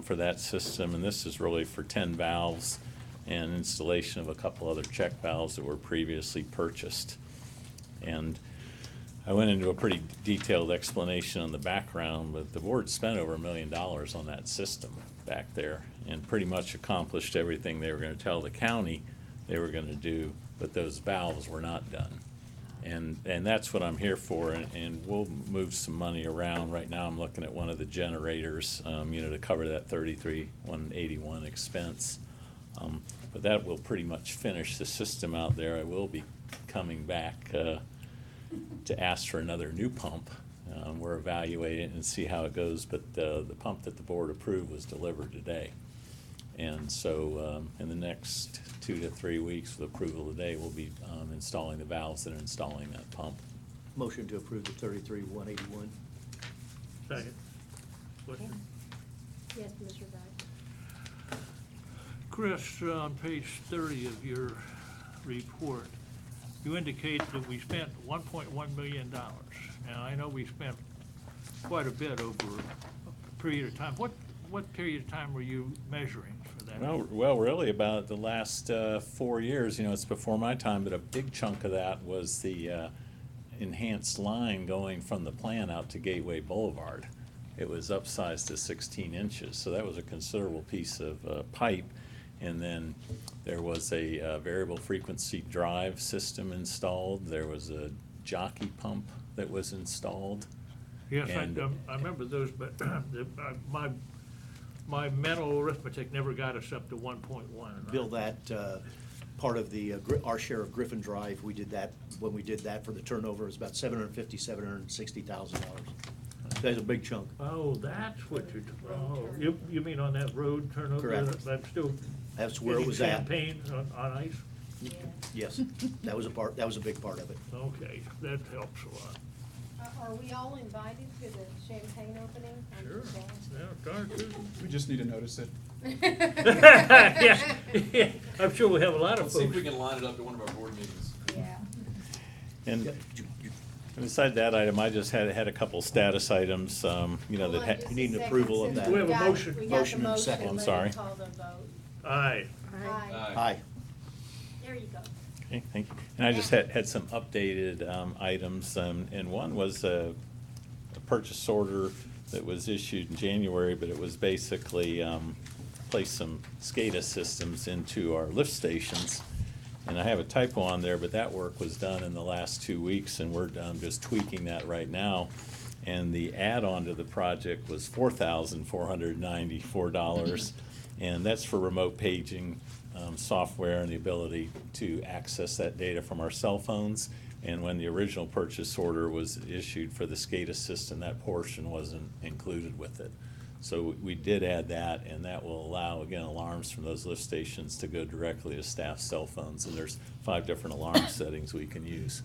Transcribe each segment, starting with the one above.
for that system, and this is really for 10 valves and installation of a couple other check valves that were previously purchased. And I went into a pretty detailed explanation on the background, but the board spent over $1 million on that system back there and pretty much accomplished everything they were going to tell the county they were going to do, but those valves were not done. And that's what I'm here for, and we'll move some money around. Right now I'm looking at one of the generators, to cover that $33,181 expense. But that will pretty much finish the system out there. I will be coming back to ask for another new pump. We're evaluating it and see how it goes, but the pump that the board approved was delivered today. And so in the next 2 to 3 weeks with approval today, we'll be installing the valves that are installing that pump. Motion to approve the $33,181. Second. Question? Yes, Mr. Wright. Chris, on page 30 of your report, you indicate that we spent $1.1 million. Now, I know we spent quite a bit over a period of time. What period of time were you measuring for that? Well, really about the last 4 years. It's before my time, but a big chunk of that was the enhanced line going from the plant out to Gateway Boulevard. It was upsized to 16 inches, so that was a considerable piece of pipe. And then there was a variable frequency drive system installed. There was a jockey pump that was installed. Yes, And- I remember those, but my mental arithmetic never got us up to 1.1. Bill, that part of the, our share of Griffin Drive, we did that, when we did that for the turnover, it was about $760,000. That's a big chunk. Oh, that's what you mean on that road turnover? Correct. That's still That's where it was at. Champagne on ice? Yes, that was a big part of it. Okay, that helps a lot. Are we all invited to the champagne opening? I'm Sure. just asking. Yeah, darn tootin'. We just need to notice it. Yeah, I'm sure we have a lot of Let's see if folks. we can line it up to one of our board meetings. Yeah. And Yep. beside that item, I just had a couple status items, that Hold on had. just You need a an second, approval of since that. We have a got- motion. We got the Motion and a second. motion, I'm let sorry. me call the vote. Aye. Aye. Aye. There you go. Okay, thank you. And I just had some updated items, and one was a purchase order that was issued in January, but it was basically place some SCADA systems into our lift stations. And I have a typo on there, but that work was done in the last 2 weeks, and we're just tweaking that right now. And the add-on to the project was $4,494, and that's for remote paging software and the ability to access that data from our cell phones. And when the original purchase order was issued for the SCADA system, that portion wasn't included with it. So we did add that, and that will allow, again, alarms from those lift stations to go directly to staff cell phones. And there's 5 different alarm settings we can use.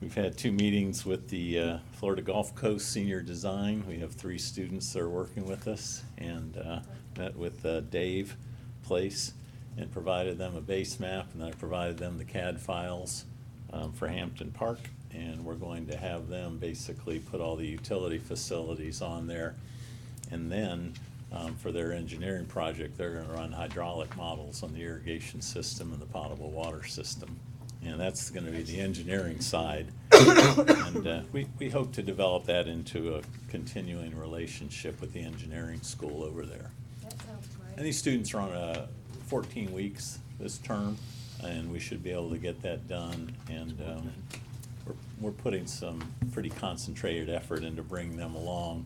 We've had 2 meetings with the Florida Gulf Coast Senior Design. We have 3 students that are working with us, and met with Dave Place and provided them a base map, and I provided them the CAD files for Hampton Park. And we're going to have them basically put all the utility facilities on there. And then for their engineering project, they're going to run hydraulic models on the irrigation system and the potable water system. And that's going to be the engineering side. And we hope to develop that into a continuing relationship with the engineering school over there. That sounds great. And these students are on 14 weeks this term, and we should be able to get that done. And we're putting some pretty concentrated effort into bringing them along.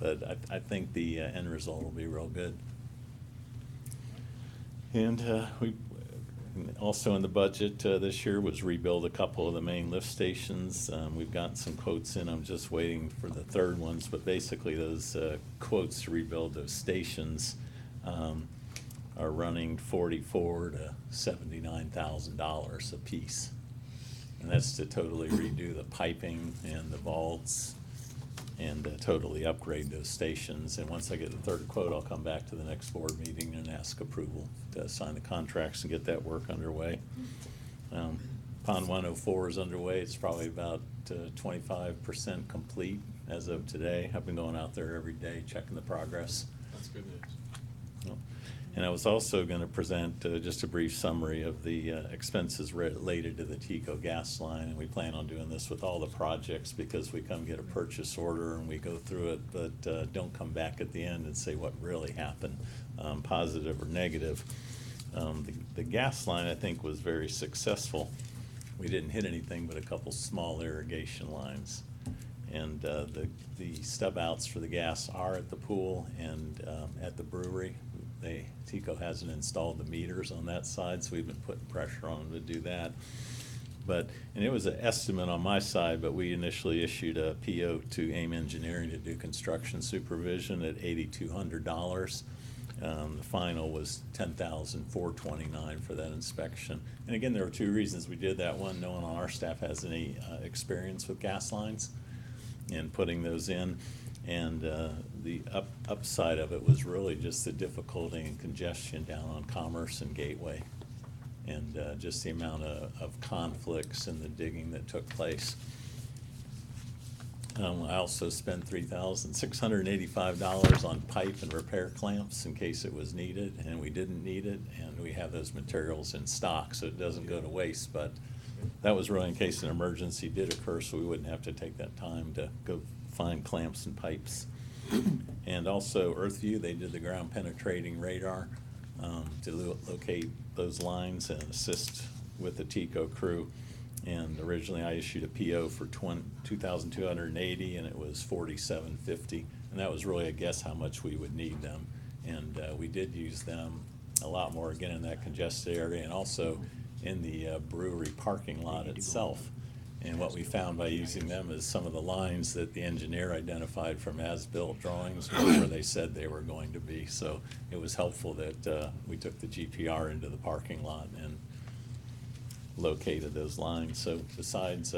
But I think the end result will be real good. And we also in the budget this year was rebuild a couple of the main lift stations. We've gotten some quotes in. I'm just waiting for the third ones, but basically those quotes to rebuild those stations are running $44,000 to $79,000 a piece. And that's to totally redo the piping and the vaults and totally upgrade those stations. And once I get the third quote, I'll come back to the next board meeting and ask approval to sign the contracts and get that work underway. Pond 104 is underway. It's probably about 25% complete. as of today. I've been going out there every day, checking the progress. That's good news. And I was also going to present just a brief summary of the expenses related to the Tico gas line. And we plan on doing this with all the projects because we come get a purchase order and we go through it, but don't come back at the end and say what really happened, positive or negative. The gas line, I think, was very successful. We didn't hit anything but a couple small irrigation lines. And the stub outs for the gas are at the pool and at the brewery. Tico hasn't installed the meters on that side, so we've been putting pressure on them to do that. And it was an estimate on my side, but we initially issued a PO to AIM Engineering to do construction supervision at $8,200. The final was $10,429 for that inspection. And again, there were two reasons we did that. One, no one on our staff has any experience with gas lines and putting those in. And the upside of it was really just the difficulty and congestion down on Commerce and Gateway, and just the amount of conflicts and the digging that took place. I also spent $3,685 on pipe and repair clamps in case it was needed, and we didn't need it, and we have those materials in stock, so it doesn't go to waste. But that was really in case an emergency did occur, so we wouldn't have to take that time to go find clamps and pipes. And also Earthview, they did the ground penetrating radar to locate those lines and assist with the Tico crew. And originally I issued a PO for $2,280 and it was $4,750. And that was really a guess how much we would need them. And we did use them a lot more, again, in that congested area and also in the brewery parking lot itself. And what we found by using them is some of the lines that the engineer identified from as-built drawings were where they said they were going to be. So it was helpful that we took the GPR into the parking lot and located those lines. So besides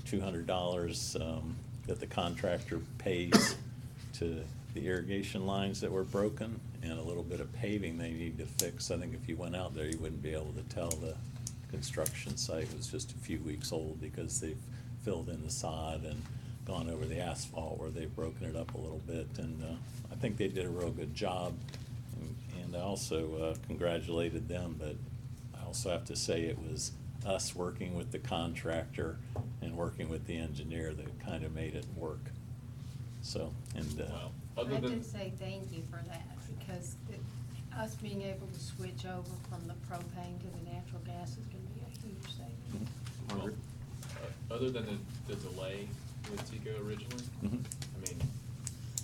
$200 that the contractor pays to the irrigation lines that were broken and a little bit of paving they need to fix, I think if you went out there you wouldn't be able to tell the construction site was just a few weeks old because they've filled in the sod and gone over the asphalt where they've broken it up a little bit. And I think they did a real good job. And I also congratulated them, but I also have to say it was us working with the contractor and working with the engineer that kind of made it work. So, and Wow. I Other have than, to say thank you for that, because us being able to switch over from the propane to the natural gas is gonna be a huge savings. Margaret? other than the delay with Tico originally, Mhm. I mean,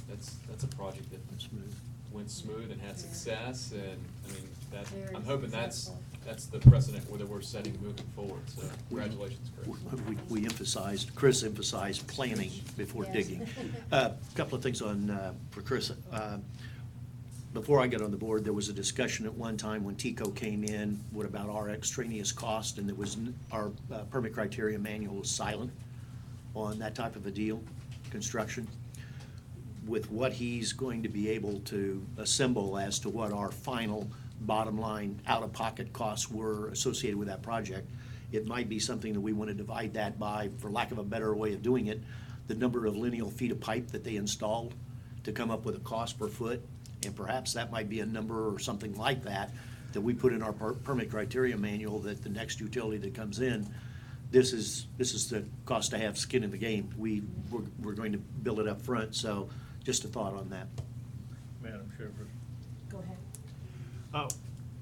that's a project that Smooth. went smooth and had Yeah. success, and, I mean, that, Very I'm hoping that's successful. the precedent that we're setting moving forward, so congratulations, Chris. We emphasized, Chris emphasized planning before Yes. digging. Couple of things for Chris. Before I got on the board, there was a discussion at one time when Tico came in, what about our extraneous cost, and there was, our permit criteria manual was silent on that type of a deal, construction. With what he's going to be able to assemble as to what our final bottom line out-of-pocket costs were associated with that project, it might be something that we want to divide that by, for lack of a better way of doing it, the number of lineal feet of pipe that they installed to come up with a cost per foot. And perhaps that might be a number or something like that, that we put in our permit criteria manual, that the next utility that comes in, this is the cost to have skin in the game. We're going to build it up front, so just a thought on that. Madam Chairperson. Go ahead.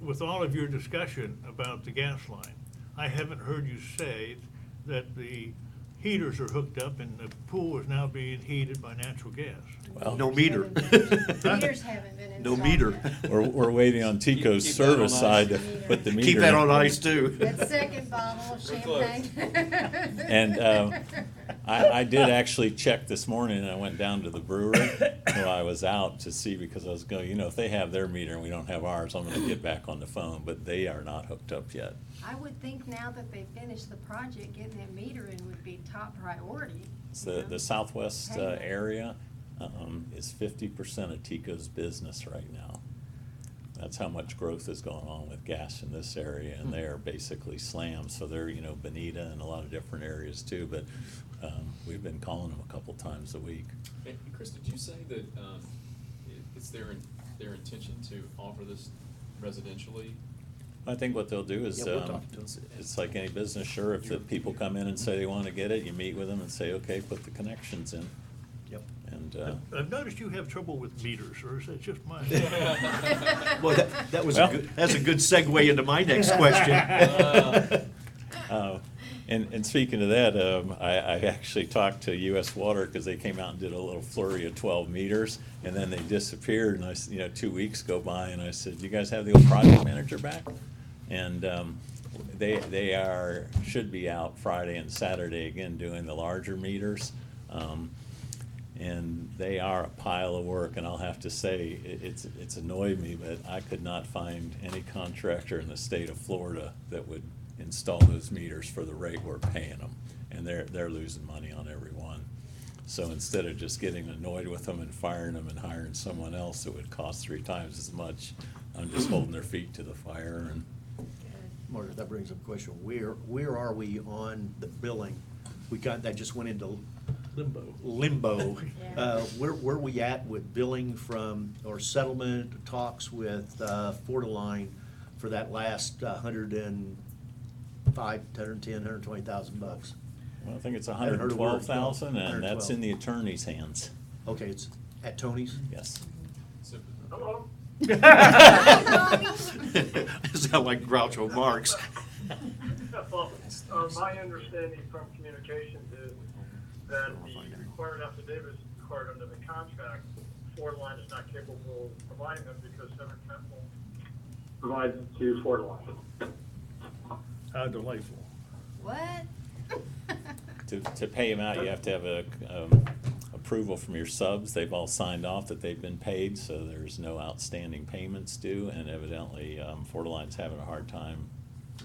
With all of your discussion about the gas line, I haven't heard you say that the heaters are hooked up and the pool is now being heated by natural gas. Well, No meter. Meters haven't been No installed meter. yet. we're waiting on Tico's Keep that on service ice. side to put the meter Keep that in. on ice too. That second bottle of We're close. champagne. And I did actually check this morning, and I went down to the brewery while I was out to see, because I was going, if they have their meter and we don't have ours, I'm gonna get back on the phone, but they are not hooked up yet. I would think now that they finished the project, getting that meter in would be top priority. It's you know? the southwest Hey. area is 50% of Tico's business right now. That's how much growth is going on with gas in this area, and they're basically slammed. So they're, Bonita and a lot of different areas too, but we've been calling them a couple times a week. And Chris, did you say that it's their intention to offer this residentially? I think what they'll do is, Yeah, we'll talk to them. it's like any business, sure, if the people come in and say they want to get it, you meet with them and say, okay, put the connections in. Yep. And, I've noticed you have trouble with meters, or is that just mine? Well, that was Well- that's a good segue into my next question. And speaking of that, I actually talked to US Water because they came out and did a little flurry of 12 meters, and then they disappeared, and 2 weeks go by, and I said, you guys have the old project manager back? And they should be out Friday and Saturday again doing the larger meters. And they are a pile of work, and I'll have to say, it's annoyed me, but I could not find any contractor in the state of Florida that would install those meters for the rate we're paying them. And they're losing money on every one. So instead of just getting annoyed with them and firing them and hiring someone else, it would cost 3 times as much. I'm just holding their feet to the fire. And Marta, that brings up a question. Where are we on the billing? That just went into limbo. Yeah. Where we at with billing from, or settlement talks with Fortiline for that last $105,000, $110,000, $120,000 bucks? well, I think it's Haven't heard a word. 112,000, and that's 112. in the attorney's hands. Okay, it's at Tony's? Yes. So- Hello? Sound like Groucho Marx. Well, my understanding from communications is that the required affidavits required under the contract, Ford Line is not capable of providing them because Severn Temple provides them to Ford Line. How delightful. What? To pay them out, you have to have a approval from your subs. They've all signed off that they've been paid, so there's no outstanding payments due, and evidently, Fortiline's having a hard time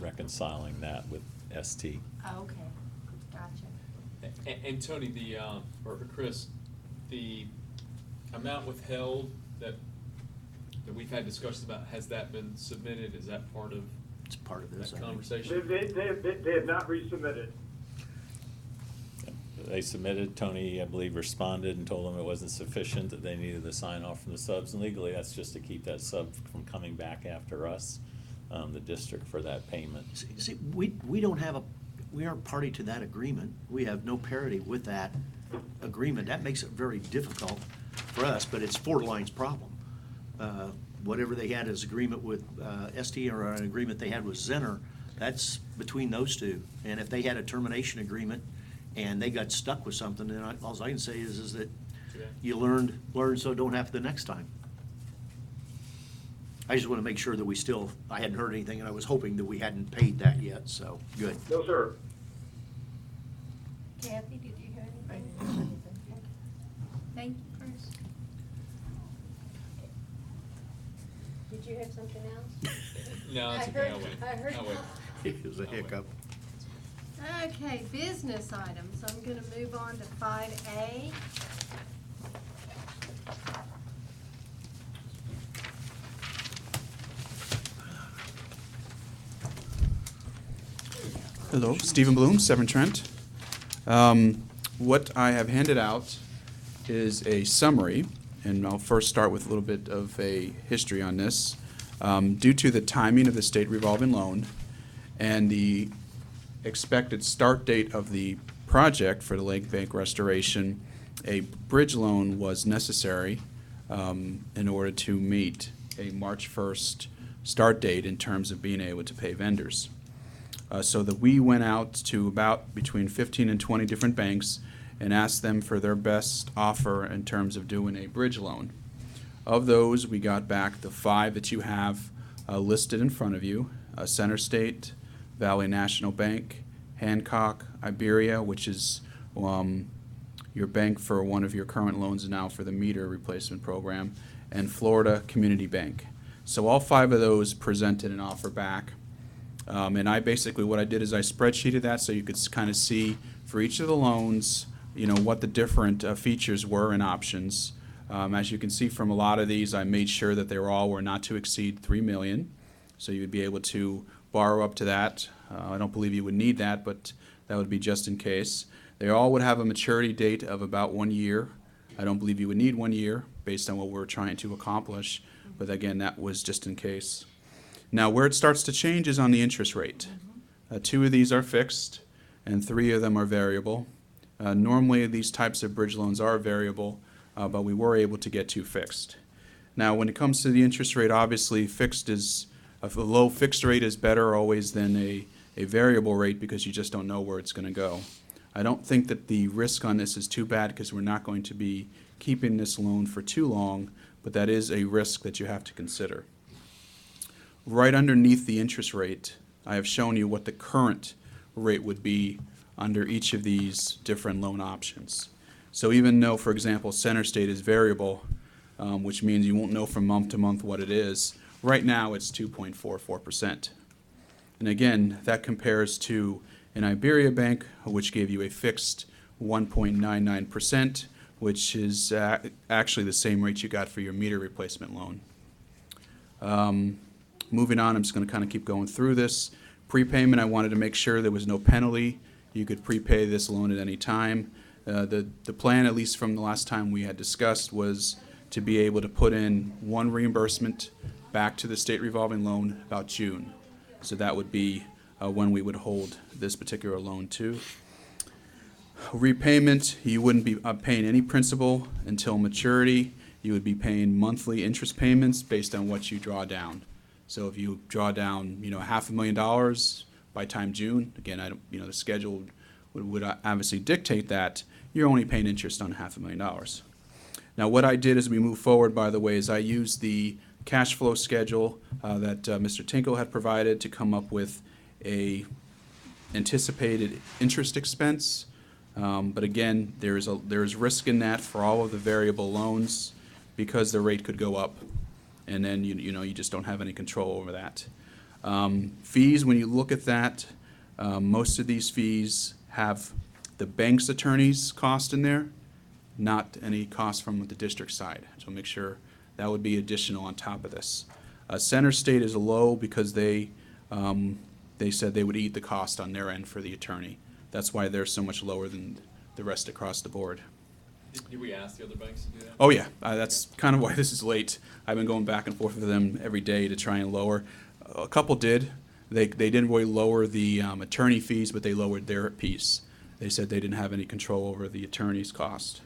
reconciling that with ST. Oh, okay, gotcha. And Tony, or Chris, the amount withheld that we've had discussions about, has that been submitted? Is that part of It's part of this. that I think. conversation? They have not resubmitted. They submitted, Tony, I believe, responded and told them it wasn't sufficient, that they needed the sign off from the subs, and legally, that's just to keep that sub from coming back after us, the district, for that payment. See, we don't have we aren't party to that agreement. We have no parity with that agreement. That makes it very difficult for us, but it's Ford Line's problem. Whatever they had as agreement with ST, or an agreement they had with Zenner, that's between those two. And if they had a termination agreement and they got stuck with something, then all I can say is that Okay. you learn so it don't happen the next time. I just want to make sure that I hadn't heard anything, and I was hoping that we hadn't paid that yet, so, good. No, sir. Kathy, did you hear anything? Thank you, Chris. Did you have something else? No, it's I okay, heard- I'll wait. I heard- I'll wait. It was a I'll wait. hiccup. Okay, business items. I'm gonna move on to 5A. Hello, Stephen Bloom, Severn Trent. What I have handed out is a summary, and I'll first start with a little bit of a history on this. Due to the timing of the state revolving loan and the expected start date of the project for the lake bank restoration, a bridge loan was necessary in order to meet a March 1st start date in terms of being able to pay vendors. So that we went out to about between 15 and 20 different banks and asked them for their best offer in terms of doing a bridge loan. Of those, we got back the 5 that you have listed in front of you: Center State, Valley National Bank, Hancock, Iberia, which is your bank for one of your current loans now for the meter replacement program, and Florida Community Bank. So all 5 of those presented an offer back. And I basically, what I did is I spreadsheeted that so you could kind of see for each of the loans, what the different features were and options. As you can see from a lot of these, I made sure that they were not to exceed 3 million. So you would be able to borrow up to that. I don't believe you would need that, but that would be just in case. They all would have a maturity date of about 1 year. I don't believe you would need 1 year based on what we're trying to accomplish, but again, that was just in case. Now, where it starts to change is on the interest rate. 2 of these are fixed, and 3 of them are variable. Normally, these types of bridge loans are variable, but we were able to get 2 fixed. Now, when it comes to the interest rate, obviously, a low fixed rate is better always than a variable rate because you just don't know where it's going to go. I don't think that the risk on this is too bad because we're not going to be keeping this loan for too long, but that is a risk that you have to consider. Right underneath the interest rate, I have shown you what the current rate would be under each of these different loan options. So even though, for example, Center State is variable, which means you won't know from month to month what it is, right now it's 2.44%. And again, that compares to an Iberia Bank, which gave you a fixed 1.99%, which is actually the same rate you got for your meter replacement loan. Moving on, I'm just going to kind of keep going through this. Prepayment, I wanted to make sure there was no penalty. You could prepay this loan at any time. The plan, at least from the last time we had discussed, was to be able to put in 1 reimbursement back to the state revolving loan about June. So that would be when we would hold this particular loan too. Repayment, you wouldn't be paying any principal until maturity. You would be paying monthly interest payments based on what you draw down. So if you draw down, $500,000 by time June, again, the schedule would obviously dictate that, you're only paying interest on $500,000. Now, what I did as we move forward, by the way, is I used the cash flow schedule that Mr. Tinkle had provided to come up with a anticipated interest expense. But again, there's risk in that for all of the variable loans because the rate could go up, and then you just don't have any control over that. Fees, when you look at that, most of these fees have the bank's attorney's cost in there, not any cost from the district side. So make sure that would be additional on top of this. Center State is low because they said they would eat the cost on their end for the attorney. That's why they're so much lower than the rest across the board. Did we ask the other banks to do that? Oh yeah, that's kind of why this is late. I've been going back and forth with them every day to try and lower. A couple did. They didn't really lower the attorney fees, but they lowered their piece. They said they didn't have any control over the attorney's cost.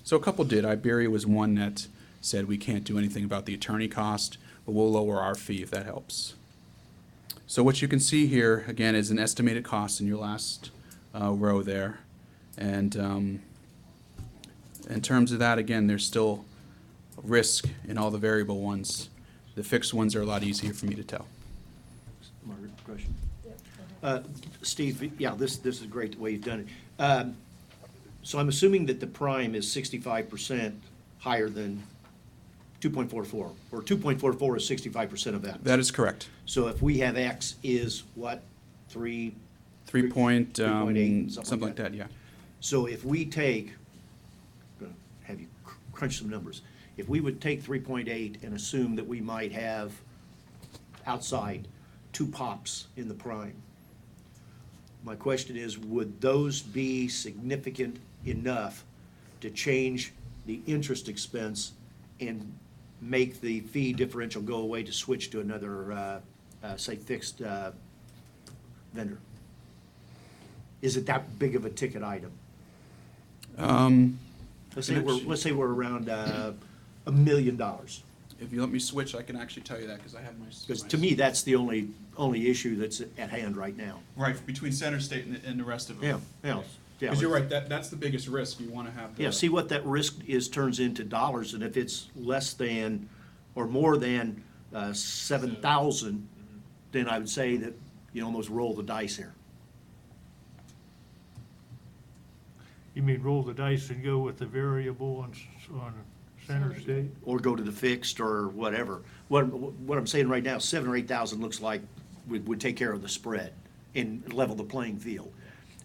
So a couple did. Iberia was one that said we can't do anything about the attorney cost, but we'll lower our fee if that helps. So what you can see here, again, is an estimated cost in your last row there. And in terms of that, again, there's still risk in all the variable ones. The fixed ones are a lot easier for me to tell. Margaret, question? Steve, yeah, this is great the way you've done it. So I'm assuming that the prime is 65% higher than 2.44, or 2.44 is 65% of X. That is correct. So if we have X is what, 3? 3.8, 3.8, something like that, yeah. So if we take, I'm gonna have you crunch some numbers. If we would take 3.8 and assume that we might have outside 2 pops in the prime, my question is, would those be significant enough to change the interest expense and make the fee differential go away to switch to another, say, fixed vendor? Is it that big of a ticket item? Let's say we're around $1 million. If you let me switch, I can actually tell you that because I have my. Because to me, that's the only issue that's at hand right now. Right, between Center State and the rest of them. Yeah. Because you're right, that's the biggest risk. You want to have the. Yeah, see what that risk is, turns into dollars, and if it's less than or more than 7,000, then I would say that you almost roll the dice here. You mean roll the dice and go with the variable on Center State? Or go to the fixed or whatever. What I'm saying right now, 7,000 or 8,000 looks like would take care of the spread and level the playing field.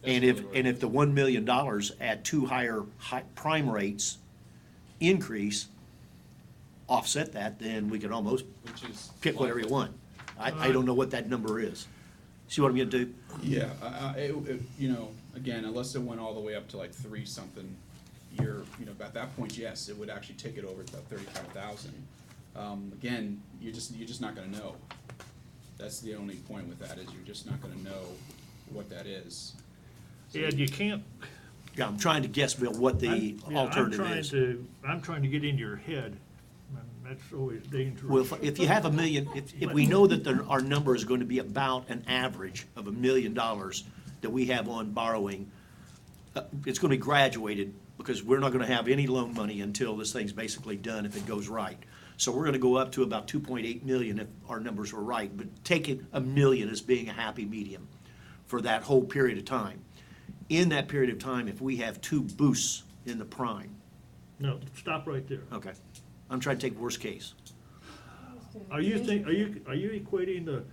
And if the $1 million at 2 higher prime rates increase offset that, then we could almost Which is. pick whatever you likely. want. I don't know what that number is. See what I'm gonna do? Yeah, you know, again, unless it went all the way up to like 3-something, you know, at that point, yes, it would actually take it over to 35,000. Again, you're just not gonna know. That's the only point with that, is you're just not gonna know what that is. Ed, you can't. Yeah, I'm trying to guess, Bill, what the alternative is. I'm trying to get into your head, and that's always dangerous. Well, if you have $1 million, if we know that our number is going to be about an average of $1 million that we have on borrowing, it's going to be graduated, because we're not going to have any loan money until this thing's basically done if it goes right. So we're going to go up to about 2.8 million if our numbers were right, but taking $1 million as being a happy medium for that whole period of time. In that period of time, if we have 2 boosts in the prime, No, stop right there. okay, I'm trying to take worst case. Are you equating the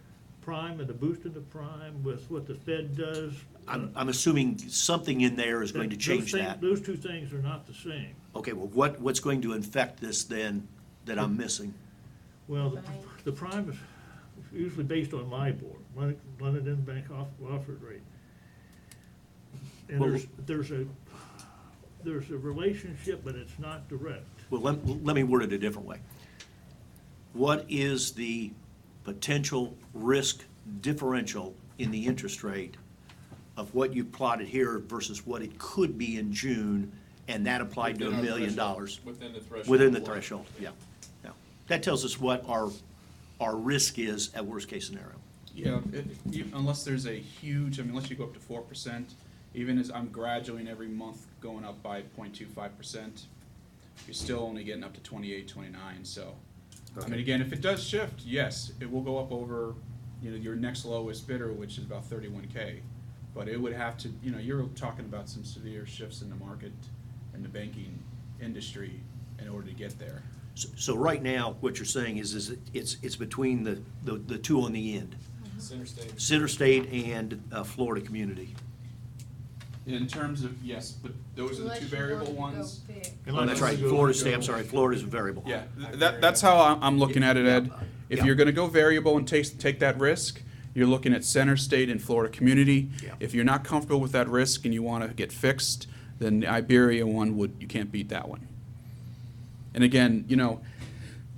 prime and the boost in the prime with what the Fed does? I'm assuming something in there is going to change that. Those two things are not the same. Okay, well, what's going to infect this then that I'm missing? Well, Right. the prime is usually based on LIBOR, London Bank offered rate. And Well- there's a relationship, but it's not direct. Well, let me word it a different way. What is the potential risk differential in the interest rate of what you plotted here versus what it could be in June, and that applied to Within $1 our million? threshold. Within the threshold. Within the of- threshold, yeah. That tells us what our risk is at worst case scenario. Yeah, unless there's a huge, unless you go up to 4%, even as I'm graduating every month going up by 0.25%, you're still only getting up to 28, 29, so. I mean, Okay. again, if it does shift, yes, it will go up over, you know, your next lowest bidder, which is about 31K. But it would have to, you know, you're talking about some severe shifts in the market and the banking industry in order to get there. So right now, what you're saying is it's between the two on the end, Center State. Center State and Florida Community. In terms of, yes, but those are the Unless two you variable wanted to go ones. fixed. Oh, that's right, Florida State, I'm sorry, Florida's a variable. Yeah, that's how I'm looking at it, Ed. If Yeah. you're gonna go variable and take that risk, you're looking at Center State and Florida Community. Yeah. If you're not comfortable with that risk and you wanna get fixed, then the Iberia one you can't beat that one. And again, you know,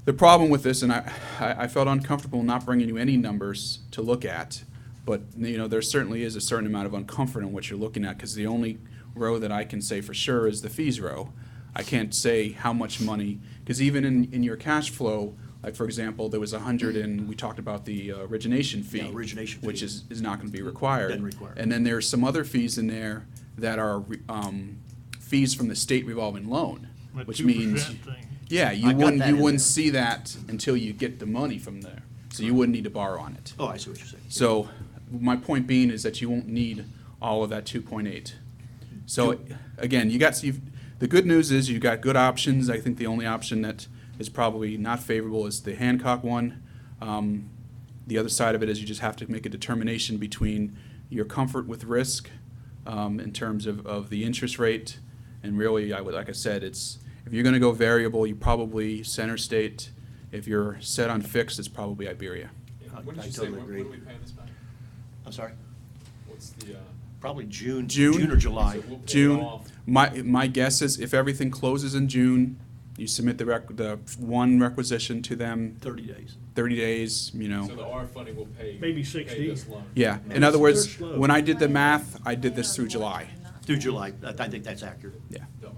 the problem with this, and I felt uncomfortable not bringing you any numbers to look at, but, you know, there certainly is a certain amount of uncomfort in what you're looking at, because the only row that I can say for sure is the fees row. I can't say how much money, because even in your cash flow, like, for example, there was 100, and we talked about the origination fee. Yeah, origination fee. Which is not gonna be required. Doesn't require. And then there's some other fees in there that are fees from the state revolving loan, That which 2% means, thing. yeah, I you got wouldn't that in there. see that until you get the money from there. So you wouldn't need to borrow on it. Oh, I see what you're saying. So my point being is that you won't need all of that 2.8. So again, the good news is you got good options. I think the only option that is probably not favorable is the Hancock one. The other side of it is you just have to make a determination between your comfort with risk in terms of the interest rate, and really, like I said, it's if you're going to go variable, you probably Center State. If you're set on fixed, it's probably Iberia. What did I you say, totally when agree. are we paying this back? I'm sorry, What's the, probably June June? or July. so we'll pay it June. off. My guess is if everything closes in June, you submit the one requisition to them, 30 days. 30 days, you know. So the R funding will pay. Maybe pay 60. this loan. Yeah, in They're other words, slow. when I did the math, I did this through July. Through July, I think that's accurate. Yeah, The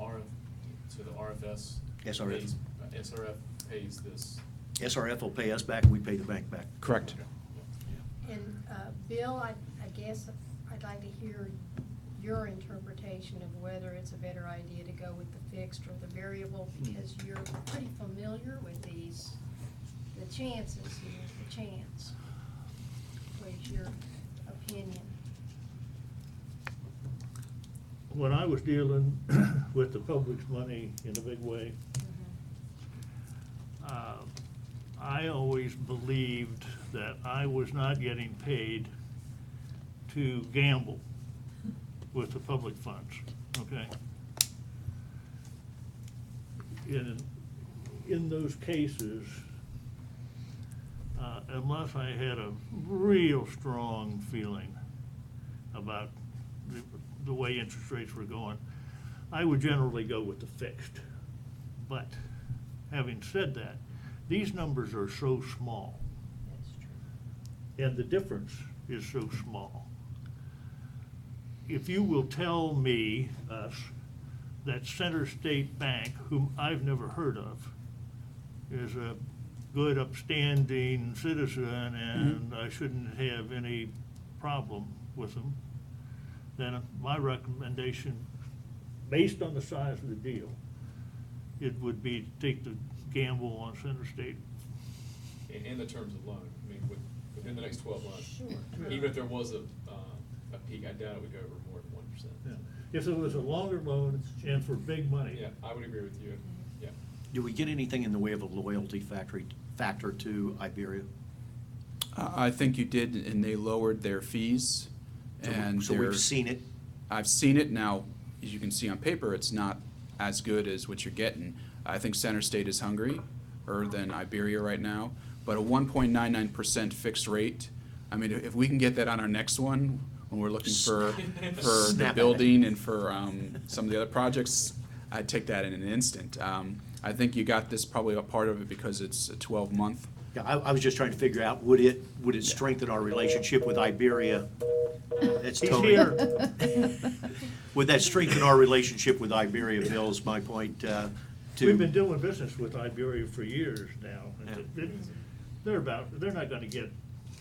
so the RFS. SRF. pays- SRF pays this. SRF will pay us back, we pay the bank back. correct. And, Bill, I guess I'd like to hear your interpretation of whether it's a better idea to go with the fixed or the variable, because you're pretty familiar with these, the chances, here's the chance. What is your opinion? When I was dealing with the public's money in a big way, I always believed that I was not getting paid to gamble with the public funds, okay? in those cases, unless I had a real strong feeling about the way interest rates were going, I would generally go with the fixed. But having said that, these numbers are so small. That's true. And the difference is so small. If you will tell me, us, that Center State Bank, whom I've never heard of, is a good upstanding citizen and I shouldn't have any problem with them, then my recommendation, based on the size of the deal, it would be to take the gamble on Center State. And the terms of loan, I mean, within the next 12 months. Sure. Even if there was a peak, I doubt it would go over more than 1%. If it was a longer loan and for big money. Yeah, I would agree with you, yeah. Do we get anything in the way of a loyalty factor to Iberia? I think you did, and they lowered their fees. And So they're- we've seen it. I've seen it now. As you can see on paper, it's not as good as what you're getting. I think Center State is hungrier than Iberia right now, but a 1.99% fixed rate. I mean, if we can get that on our next one, when we're looking for the Snap at it. building and for some of the other projects, I'd take that in an instant. I think you got this probably a part of it because it's a 12-month. Yeah, I was just trying to figure out, would it strengthen our relationship with Iberia? That's He's Tony. here. Would that strengthen our relationship with Iberia, Bill, is my point, to. We've been doing business with Iberia for years now. Yeah. They're not gonna get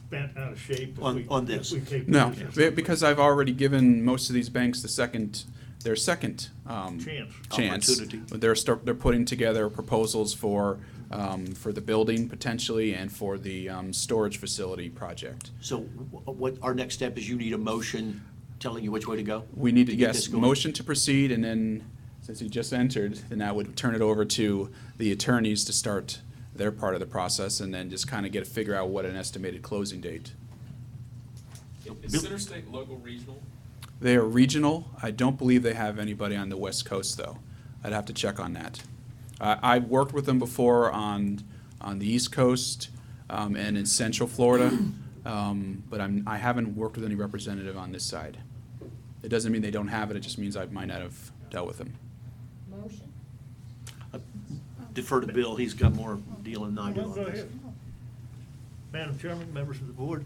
bent out of shape if On- we. on this. if we take No, business. because I've already given most of these banks their second chance. Opportunity. They're putting together proposals for the building potentially and for the storage facility project. So what, our next step is you need a motion telling you which way to go? We need to, get this yes, going? motion to proceed, and then, since he just entered, then I would turn it over to the attorneys to start their part of the process, and then just kind of figure out what an estimated closing date. Is Center State local, regional? They are regional. I don't believe they have anybody on the West Coast, though. I'd have to check on that. I've worked with them before on the East Coast and in Central Florida, but I haven't worked with any representative on this side. It doesn't mean they don't have it, it just means I might not have dealt with them. Motion? Defer to Bill, he's got more dealing than I do Well, on go this. ahead. Madam Chairman, members of the board,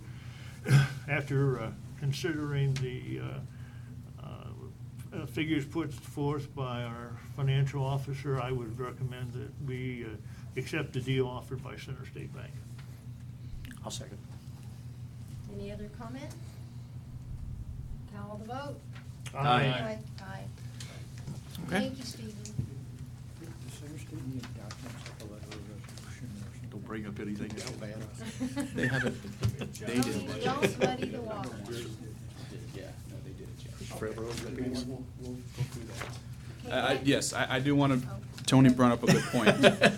after considering the figures put forth by our financial officer, I would recommend that we accept the deal offered by Center State Bank. I'll second. Any other comment? Call the vote. Aye. Aye. Okay. Thank you, Stephen. Don't bring up anything else. They haven't, they didn't. Don't muddy the water. Yeah, no, they did it, Is Trevor on the piece? Yes, I do want to, Tony brought up a good point.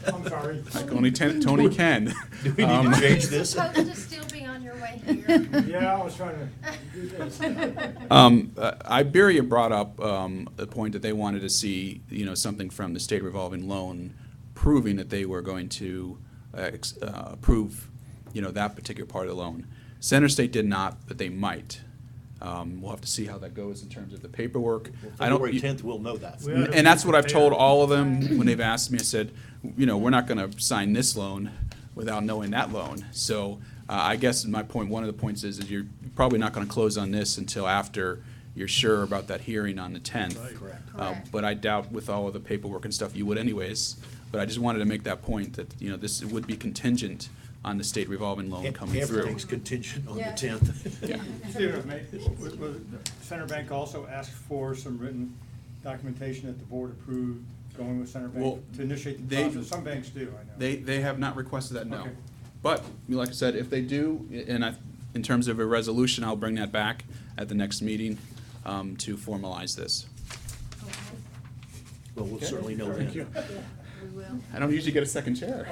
I'm sorry. Like only Tony can. Do we need to change You're this? supposed to still be on your way here. Yeah, I was trying to do this. Iberia brought up the point that they wanted to see, something from the state revolving loan proving that they were going to approve, that particular part of the loan. Center State did not, but they might. We'll have to see how that goes in terms of the paperwork. I don't. February 10th, we'll know that. We ought to And that's be what I've told prepared. all of them when they've asked me. I said, we're not going to sign this loan without knowing that loan. So I guess my point, one of the points is you're probably not going to close on this until after you're sure about that hearing on the 10th. Right. Correct. Correct. But I doubt with all of the paperwork and stuff you would anyways. But I just wanted to make that point that, this would be contingent on the state revolving loan coming through. Everything's contingent on the Yeah. 10th. Stephen, was Center Bank also asked for some written documentation that the board approved going with Center Well, Bank to initiate the they- process? Some banks do, I know. They have not requested that, no. Okay. But, like I said, if they do, and in terms of a resolution, I'll bring that back at the next meeting to formalize this. Okay. Well, we'll certainly know then. Yeah, we will. I don't usually get a second chair.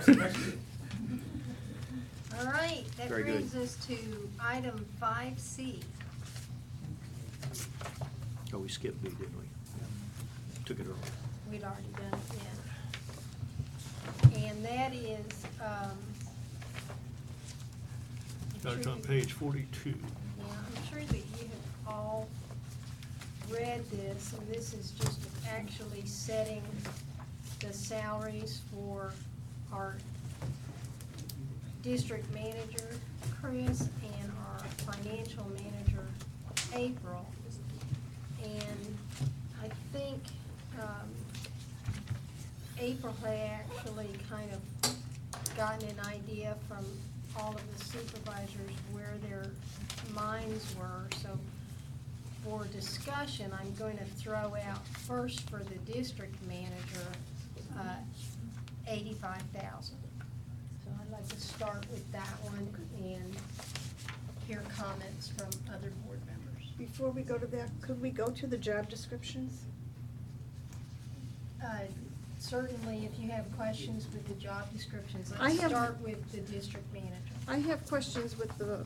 All right, that Very good. brings us to item 5C. Oh, we skipped B, didn't we? Took it early. We'd already done it, yeah. that is, Starts on page 42. Yeah, I'm sure that you have all read this, and this is just actually setting the salaries for our district manager, Chris, and our financial manager, April. And I think, April had actually kind of gotten an idea from all of the supervisors where their minds were. So for discussion, I'm going to throw out first for the district manager, 85,000. So I'd like to start with that one and hear comments from other board members. Before we go to that, could we go to the job descriptions? Certainly, if you have questions with the job descriptions, I let's have- start with the district manager. I have questions with the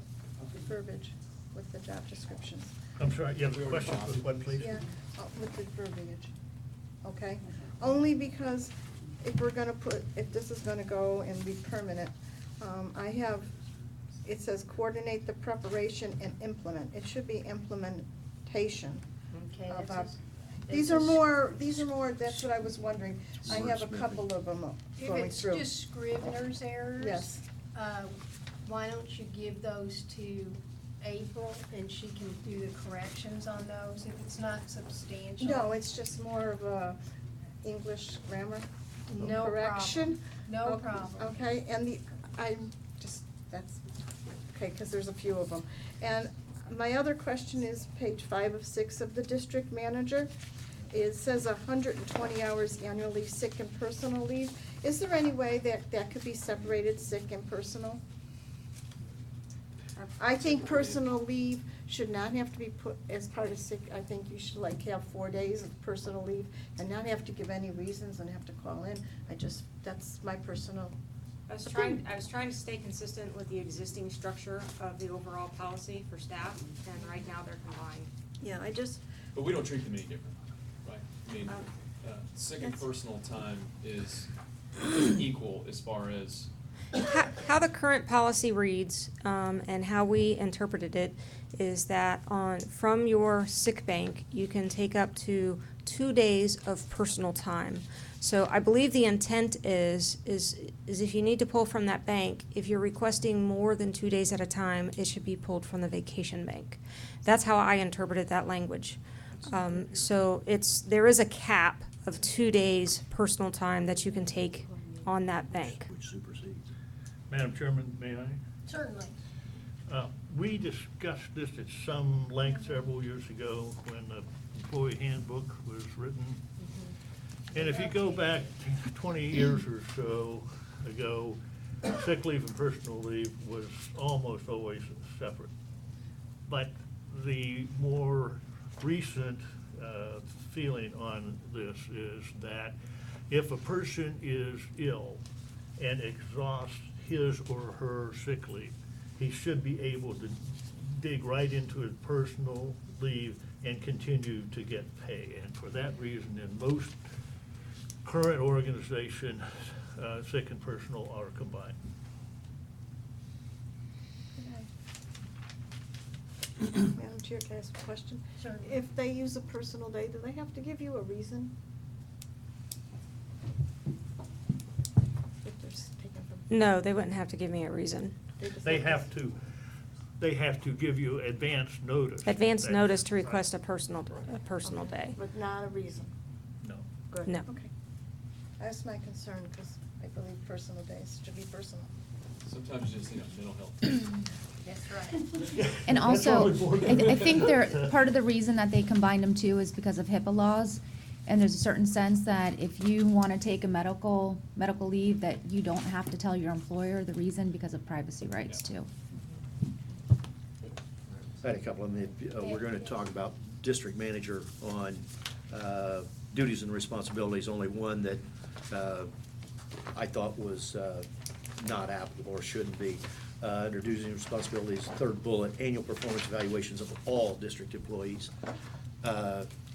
verbiage, with the job descriptions. I'm sorry, you have a question with what, please? Yeah, with the verbiage, okay? Only because if we're gonna if this is gonna go and be permanent, I have, it says coordinate the preparation and implement. It should be implementation. Okay, of this our- is- These this are is- more, that's what I was wondering. I have a couple of them If going it's through. just Scrivener's errors. Yes. Why don't you give those to April and she can do the corrections on those if it's not substantial? No, it's just more of a English grammar No correction. problem. No Okay, problem. Okay, and that's, okay, because there's a few of them. And my other question is page 5 of 6 of the district manager. It says 120 hours annually sick and personal leave. Is there any way that that could be separated, sick and personal? I think personal leave should not have to be put as part of sick. I think you should like have 4 days of personal leave and not have to give any reasons and have to call in. That's my personal. I was trying to stay consistent with the existing structure of the overall policy for staff, and right now they're combined. Yeah, But we don't treat them any different, right? I mean, sick and That's- personal time is equal as far as, How the current policy reads, and how we interpreted it, is that from your sick bank, you can take up to 2 days of personal time. So I believe the intent is if you need to pull from that bank, if you're requesting more than 2 days at a time, it should be pulled from the vacation bank. That's how I interpreted that language. So there is a cap of 2 days personal time that you can take on that bank. Which supersedes. Madam Chairman, may I? Certainly. We discussed this at some length several years ago when the employee handbook was written. And if you go back 20 years or so ago, sick leave and personal leave was almost always separate. But the more recent feeling on this is that if a person is ill and exhausts his or her sick leave, he should be able to dig right into his personal leave and continue to get pay. And for that reason, in most current organizations, sick and personal are combined. Madam Chair, can I ask a question? Certainly. If they use a personal day, do they have to give you a reason? If they're taken from. No, they wouldn't have to give me a reason. just They have to give you advance notice. Advance That- notice to request a personal day. But not a reason. No. Good. No. Okay. That's my concern, because I believe personal days should be personal. sometimes you just need a mental health. That's right. And That's also, all important. I think part of the reason that they combined them too is because of HIPAA laws. And there's a certain sense that if you want to take a medical leave, that you don't have to tell your employer the reason because of privacy rights Yeah. too. I had a couple of them. We're going to talk about district manager on duties and responsibilities. Only one that I thought was not applicable or shouldn't be. Under duties and responsibilities, third bullet, annual performance evaluations of all district employees.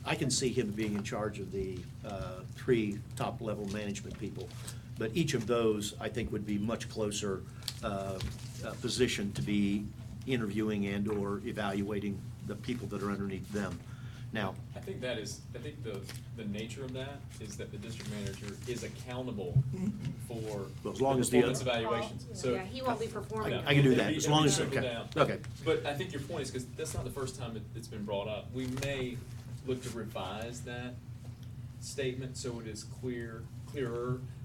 I can see him being in charge of the 3 top-level management people. But each of those, I think, would be much closer positioned to be interviewing and/or evaluating the people that are underneath them. Now, I think the nature of that is that the district manager is accountable for Well, as long as the performance other- evaluations. So Yeah, he won't be performing. Yeah. I can do that, It'd be- as long as, it'd be okay, simple down. okay. But I think your point is, because that's not the first time it's been brought up, we may look to revise that statement so it is clearer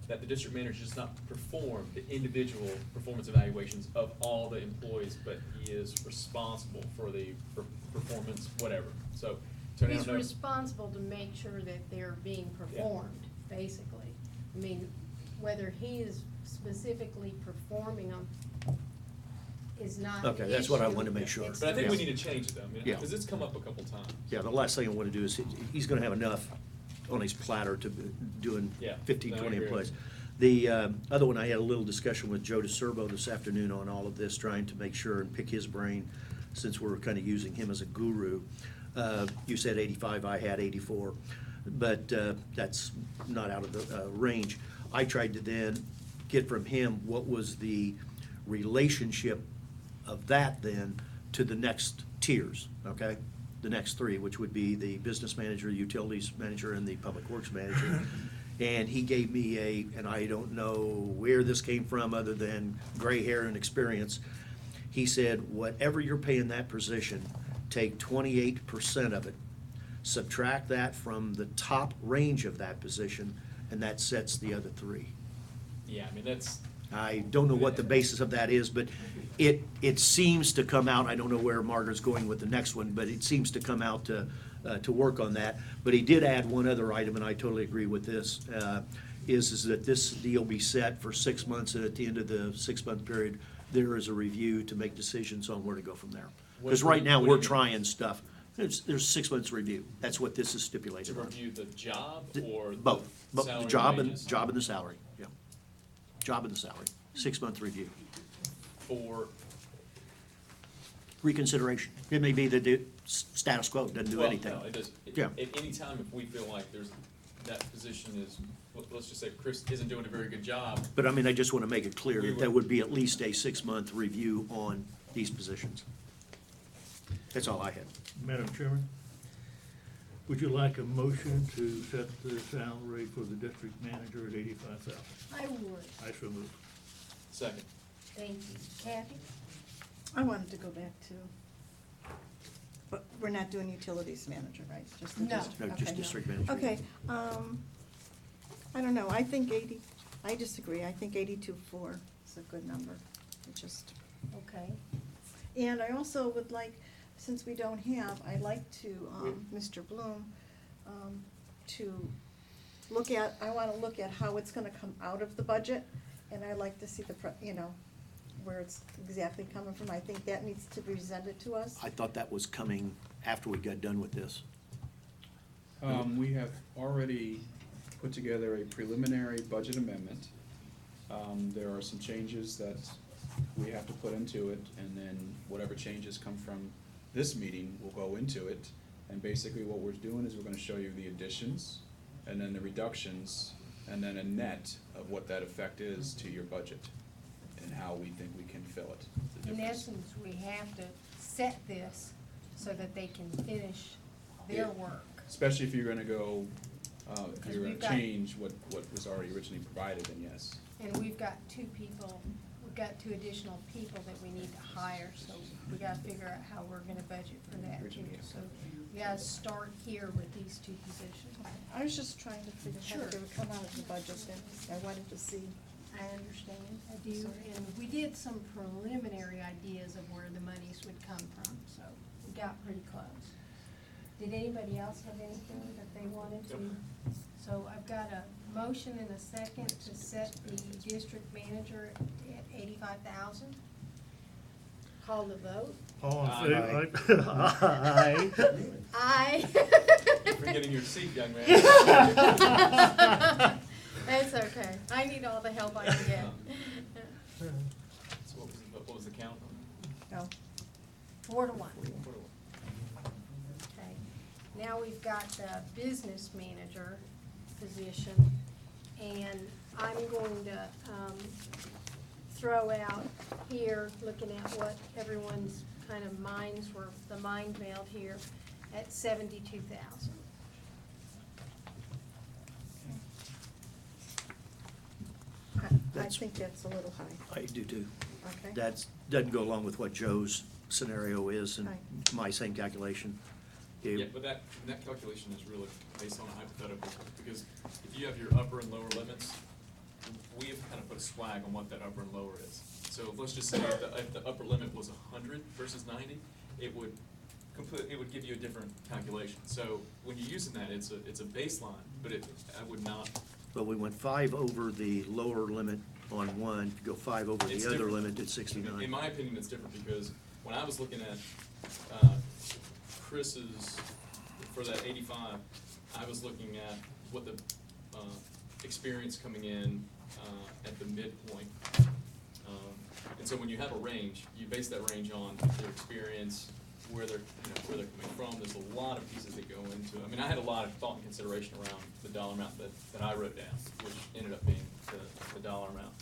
that the district manager does not perform the individual performance evaluations of all the employees, but he is responsible for the performance, whatever. So I don't He's know. responsible to make sure that they're being performed, basically. I mean, whether he is specifically performing them is not an Okay, that's what I issue. wanted to make sure. It's But I think we Yeah. need to change it though, Yeah. because it's come up a couple times. Yeah, the last thing I want to do is, he's going to have enough on his platter to be doing Yeah. 15, No, I 20 agree. employees. The other one, I had a little discussion with Joe DeCerbo this afternoon on all of this, trying to make sure and pick his brain, since we're kind of using him as a guru. You said 85, I had 84, but that's not out of the range. I tried to then get from him what was the relationship of that then to the next tiers, okay? The next 3, which would be the business manager, utilities manager, and the public works manager. And he gave me and I don't know where this came from other than gray hair and experience. He said, whatever you're paying that position, take 28% of it, subtract that from the top range of that position, and that sets the other 3. Yeah, I mean, that's, I don't know what the basis of that is, but it seems to come out, I don't know where Margaret's going with the next one, but it seems to come out to work on that. But he did add one other item, and I totally agree with this, is that this deal be set for 6 months, and at the end of the 6-month period, there is a review to make decisions on where to go from there. Because right now, What do we're you mean? trying stuff. There's 6 months review. That's what this is to stipulated on. review the job or the Both, the salary job wages? job and the salary, yeah. Job and the salary, 6-month review. For, Reconsideration. It may be that the status quo doesn't do well, anything. no, it does. Yeah. At any time, if we feel like that position is, let's just say Chris isn't doing a very good job, But I mean, I just want to make it clear We that there would- would be at least a 6-month review on these positions. That's all I had. Madam Chairman, would you like a motion to set the salary for the district manager at $85,000? I would, I so move. second. thank you. Kathy? I wanted to go back to, but we're not doing utilities manager, right? Just the No. district? No, just Okay, no. district manager. Okay, I don't know, I think 80, I disagree, I think 82.4 is a good number. It just, Okay. and I also would like, since we don't have, I'd like to, Mr. Bloom, to look at, I wanna look at how it's gonna come out of the budget, and I'd like to see where it's exactly coming from. I think that needs to be presented to us. I thought that was coming after we got done with this. We have already put together a preliminary budget amendment. There are some changes that we have to put into it, and then whatever changes come from this meeting will go into it. And basically what we're doing is we're gonna show you the additions, and then the reductions, and then a net of what that effect is to your budget, and how we think we can fill it. the In difference. essence, we have to set this so that they can finish their Yeah. work. Especially if you're gonna go, if Because you're gonna we've got- change what was already originally provided, then yes. And we've got 2 people, we've got 2 additional people that we need to hire, so we gotta figure out how we're gonna budget for that too. Originally, So we gotta start here with these 2 positions. I was just trying to figure out Sure. how they would come out of the budget, and I wanted to see. I understand, I do, and we did some preliminary ideas of where the monies would come from, so we got pretty close. Did anybody else have anything that they wanted to? So I've got a motion and a second to set the district manager at 85,000. Call the vote. All in Aye. favor? Aye. Aye. You're forgetting your seat, young man. That's okay, I need all the help I can get. So what was the count? No. 4 to 1. Okay, now we've got the business manager position, and I'm going to, throw out here, looking at what everyone's kind of minds were, the mind meld here, at 72,000. I That's- think that's a little high. I do too. Okay. That's, doesn't go along with what Joe's scenario is and Right. my same calculation. Yeah, but that calculation is really based on a hypothetical, because if you have your upper and lower limits, we have kind of put a swag on what that upper and lower is. So let's just say if the upper limit was 100 versus 90, it would give you a different calculation. So when you're using that, it's a baseline, but I would not. Well, we went 5 over the lower limit on one, go 5 over It's the other different. limit at 69. In my opinion, it's different, because when I was looking at Chris's, for that 85, I was looking at what the experience coming in at the midpoint. And so when you have a range, you base that range on their experience, where they're coming from. There's a lot of pieces that go into it. I mean, I had a lot of thought and consideration around the dollar amount that I wrote down, which ended up being the dollar amount.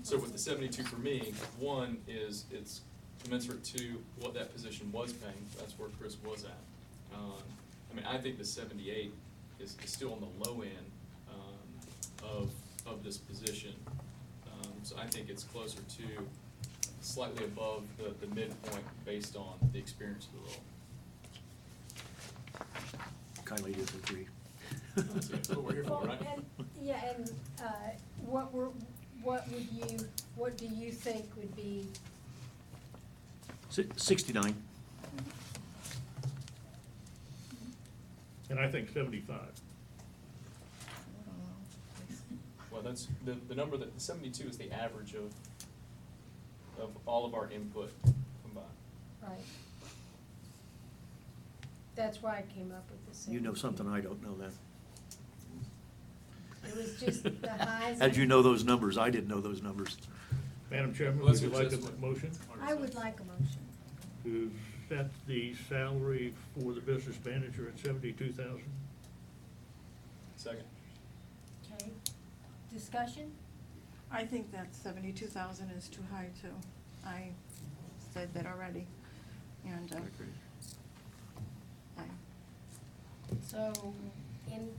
So with the 72 for me, one is it's commensurate to what that position was paying. That's where Chris was at. I mean, I think the 78 is still on the low end of this position. So I think it's closer to slightly above the midpoint based on the experience of the role. Kindly disagree. That's what we're here for, right? And what do you think would be? 69. And I think 75. Well, that's, the number that, the 72 is the average of all of our input combined. Right. That's why I came up with the 72. You know something I don't know then. It was just the highs. As you know those numbers, I didn't know those numbers. Madam Chairman, Well, would that's you like just a what- motion I would like a motion. to set the salary for the business manager at 72,000? Second. Okay. Discussion? I think that 72,000 is too high too. I said that already, and, So,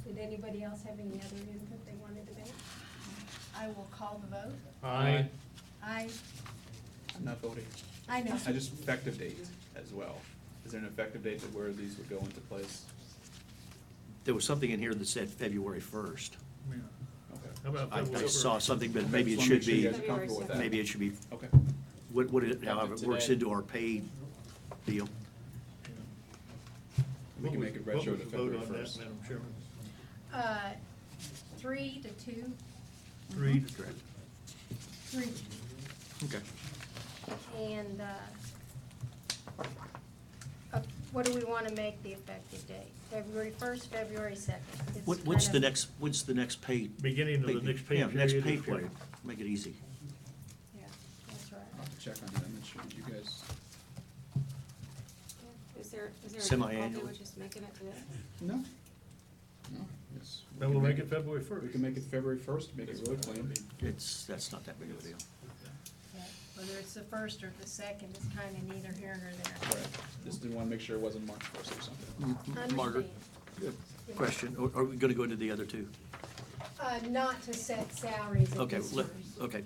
did anybody else have any other input they wanted to make? I will call the vote. Aye. Aye. I'm not voting. I know. I just, effective date as well. Is there an effective date that where these would go into place? There was something in here that said February 1st. Yeah. Okay. How about I February 1st? saw something, but Okay, maybe it just wanna should make sure you be, guys are comfortable with that. maybe it should be, Okay. what it, however, it works Today. into our paid deal. We can make it retro to What was February the vote on that, 1st. Madam Chairman? 3 to 2. 3 to 2. Correct. 3 to 2. Okay. And, what do we want to make the effective date? February 1st, February 2nd? It's What's kind the of- next, what's the next pay? Beginning of the next pay Yeah, next period pay is period. what? Make it easy. Yeah, that's right. I'll have to check on that, I'm not sure, you guys, Is there a Semi-annual. difficulty with just making it today? no? No, yes. we Then can we'll make it February We 1st. can make it February 1st, make it really clean. That's not that big of a deal. Yeah, whether it's the 1st or the 2nd, it's kind of neither here nor there. Right, just didn't wanna make sure it wasn't March 1st or something. Margaret, Understand. question, are we gonna go into the other two? Not to set salaries at Okay, this let, time. okay.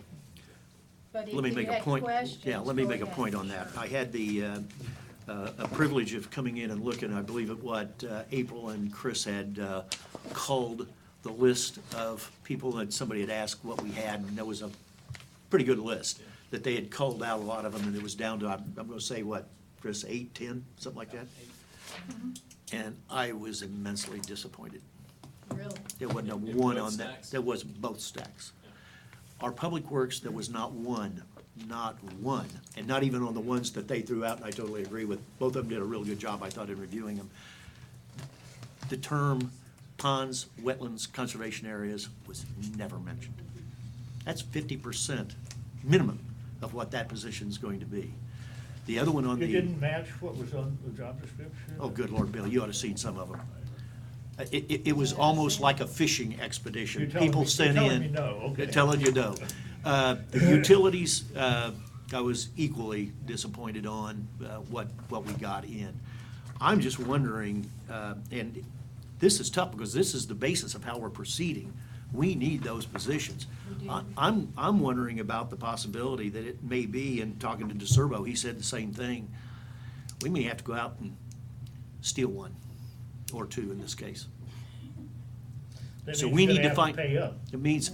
But if Let me you make a had point. questions, Yeah, let me go make a ahead. point on that. Sure. I had the a privilege of coming in and looking, I believe, at what April and Chris had culled the list of people that somebody had asked what we had, and there was a pretty good list, that they had culled out a lot of them, and it was down to, I'm gonna say, what, Chris, 8, 10, something like that? And I was immensely disappointed. Really? There wasn't a In one both on that. stacks? There was both stacks. Our Public Works, there was not one, and not even on the ones that they threw out, and I totally agree with. Both of them did a real good job, I thought, in reviewing them. The term ponds, wetlands, conservation areas was never mentioned. That's 50% minimum of what that position's going to be. The other one on It the. didn't match what was on the job description? Oh, good Lord, Bill, you ought to have seen some of them. it was almost like a fishing expedition. You're telling People me- sent you're in. telling me no, okay. Telling you no. The utilities, I was equally disappointed on what we got in. I'm just wondering, and this is tough because this is the basis of how we're proceeding. We need those positions. We do. I'm wondering about the possibility that it may be, and talking to DeSerbo, he said the same thing. We may have to go out and steal one, or two in this case. That So means we you're need gonna to have find. pay up. It means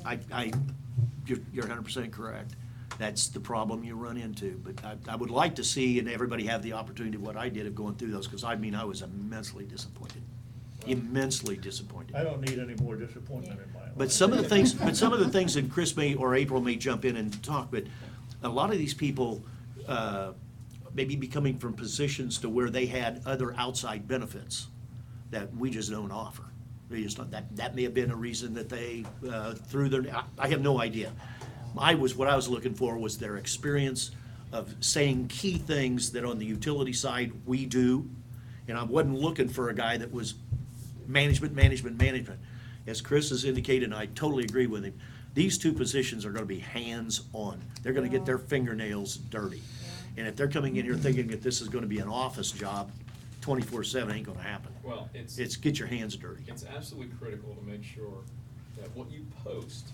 you're 100% correct. That's the problem you run into. But I would like to see, and everybody have the opportunity of what I did of going through those, because I was immensely disappointed. Immensely disappointed. I don't need any more disappointment in my life. But some of the things, and Chris may, or April may jump in and talk, but a lot of these people, maybe be coming from positions to where they had other outside benefits that we just don't offer. They just don't, that may have been a reason that they, threw their, I have no idea. What I was looking for was their experience of saying key things that on the utility side we do. And I wasn't looking for a guy that was management. As Chris has indicated, and I totally agree with him, these two positions are gonna be hands-on. They're gonna get their fingernails dirty. And if they're coming in here thinking that this is gonna be an office job, 24/7 ain't gonna happen. Well, It's get your hands dirty. it's absolutely critical to make sure that what you post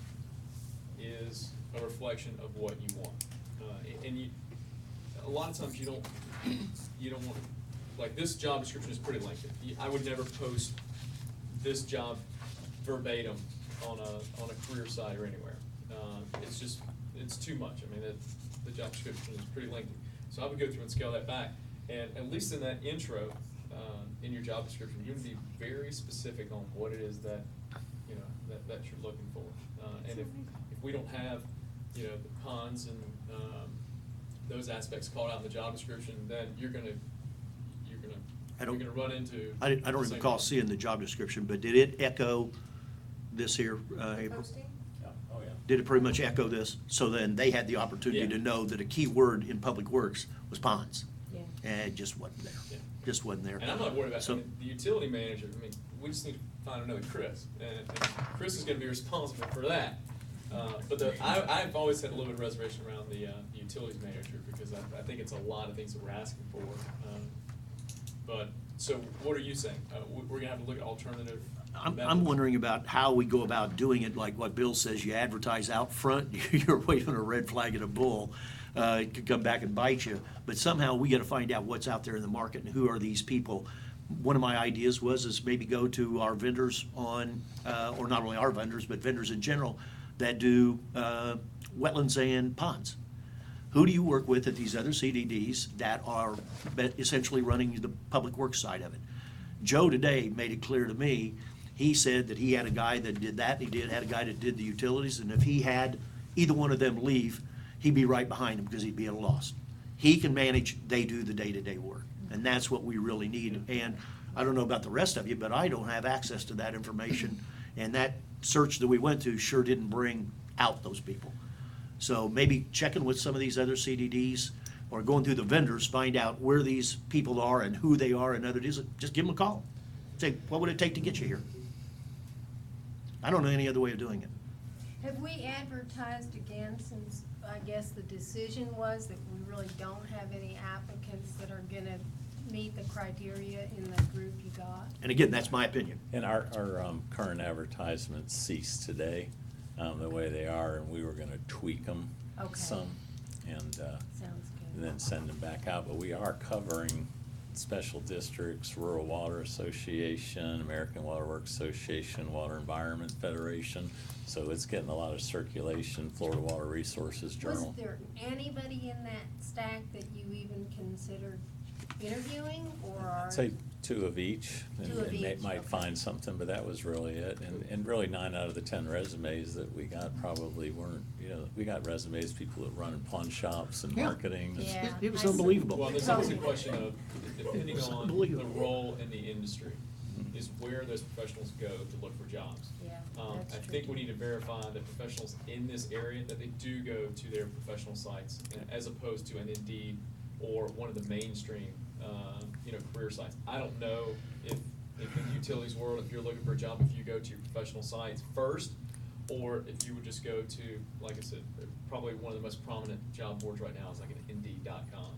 is a reflection of what you want. And a lot of times you don't want, like, this job description is pretty lengthy. I would never post this job verbatim on a career site or anywhere. It's too much. I mean, the job description is pretty lengthy. So I would go through and scale that back. And at least in that intro, in your job description, you would be very specific on what it is that, that you're looking for. And if we don't have, the ponds and, those aspects called out in the job description, then you're gonna run into. I don't the same recall problem. seeing the job description, but did it echo this here, April? Oh, yeah. Did it pretty much echo this? So then they had the opportunity Yeah. to know that a key word in Public Works was ponds. Yeah. And it just wasn't there. Yeah. Just wasn't there. And I'm not worried about, So- the utility manager, we just need to find another Chris, and Chris is gonna be responsible for that. But I've always had a little bit of reservation around the utilities manager, because I think it's a lot of things that we're asking for. But, so what are you saying? We're gonna have to look at alternative I'm methods? wondering about how we go about doing it, like what Bill says, you advertise out front, you're waving a red flag at a bull. It could come back and bite you, but somehow we gotta find out what's out there in the market and who are these people. One of my ideas is maybe go to our vendors on, or not only our vendors, but vendors in general that do wetlands and ponds. Who do you work with at these other CDDs that are essentially running the public works side of it? Joe today made it clear to me, he said that he had a guy that did that, and he had a guy that did the utilities, and if he had either one of them leave, he'd be right behind him because he'd be at a loss. He can manage, they do the day-to-day work, and that's what we really need. And I don't know about the rest of you, but I don't have access to that information, and that search that we went to sure didn't bring out those people. So maybe checking with some of these other CDDs or going through the vendors, find out where these people are and who they are and other deals. Just give them a call. Say, what would it take to get you here? I don't know any other way of doing it. Have we advertised again since, I guess, the decision was that we really don't have any applicants that are gonna meet the criteria in the group you got? And again, that's my opinion. And our current advertisements ceased today, the way they are, and we were gonna tweak them Okay. some, and Sounds good. then send them back out. But we are covering special districts, Rural Water Association, American Water Works Association, Water Environment Federation. So it's getting a lot of circulation, Florida Water Resources Journal. Was there anybody in that stack that you even considered interviewing, or are? I'd say 2 of each, and Two of and each, might okay. find something, but that was really it. And really 9 out of the 10 resumes that we got probably weren't, we got resumes, people that run in pawn shops and Yeah. marketing. and- Yeah. It was I see. unbelievable. Well, there's always a question of, depending It's on the unbelievable. role in the industry, is where those professionals go to look for jobs. Yeah, I that's think we tricky. need to verify that professionals in this area, that they do go to their professional sites, as opposed to an Indeed or one of the mainstream, career sites. I don't know if if in the utilities world, if you're looking for a job, if you go to your professional sites first, or if you would just go to, like I said, probably one of the most prominent job boards right now is like an Indeed.com.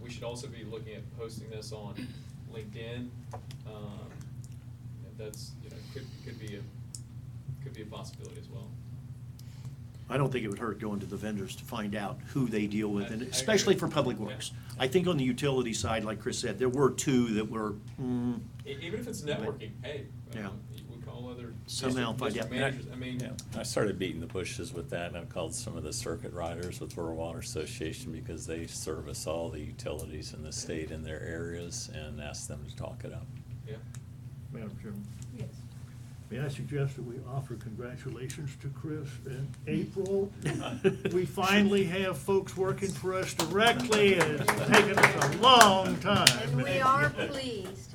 We should also be looking at posting this on LinkedIn. That's, could be a possibility as well. I don't think it would hurt going to the vendors to find out who they deal with, and I agree. especially for public Yeah. works. I think on the utility side, like Chris said, there were two that were, Even if it's networking, hey, Yeah. we call other Somehow find district out. managers, I mean. Yeah, I started beating the bushes with that, and I've called some of the circuit riders with Rural Water Association because they service all the utilities in the state in their areas, and asked them to talk it up. Yeah. Madam Chairman, Yes. may I suggest that we offer congratulations to Chris in April? We finally have folks working for us directly, and it's taken us a long time. And we are pleased.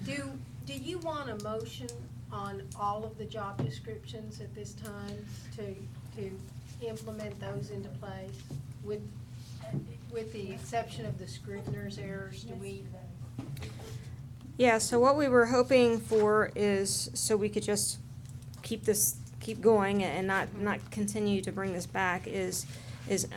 Do you want a motion on all of the job descriptions at this time to implement those into place? With the exception of the Scrivener's errors, do we? Yeah, so what we were hoping for is, so we could just keep going and not continue to bring this back, is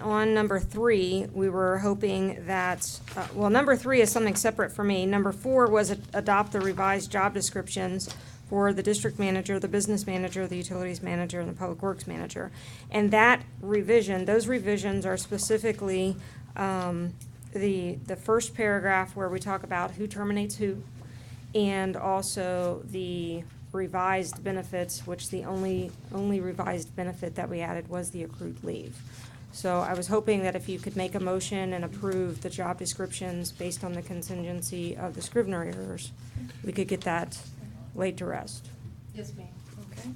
on number 3, we were hoping that, well, number 3 is something separate for me. Number 4 was adopt the revised job descriptions for the district manager, the business manager, the utilities manager, and the public works manager. And that revision, those revisions are specifically the first paragraph where we talk about who terminates who, and also the revised benefits, which the only revised benefit that we added was the accrued leave. So I was hoping that if you could make a motion and approve the job descriptions based on the contingency of the Scrivener errors, we could get that laid to rest. Yes, ma'am. Okay.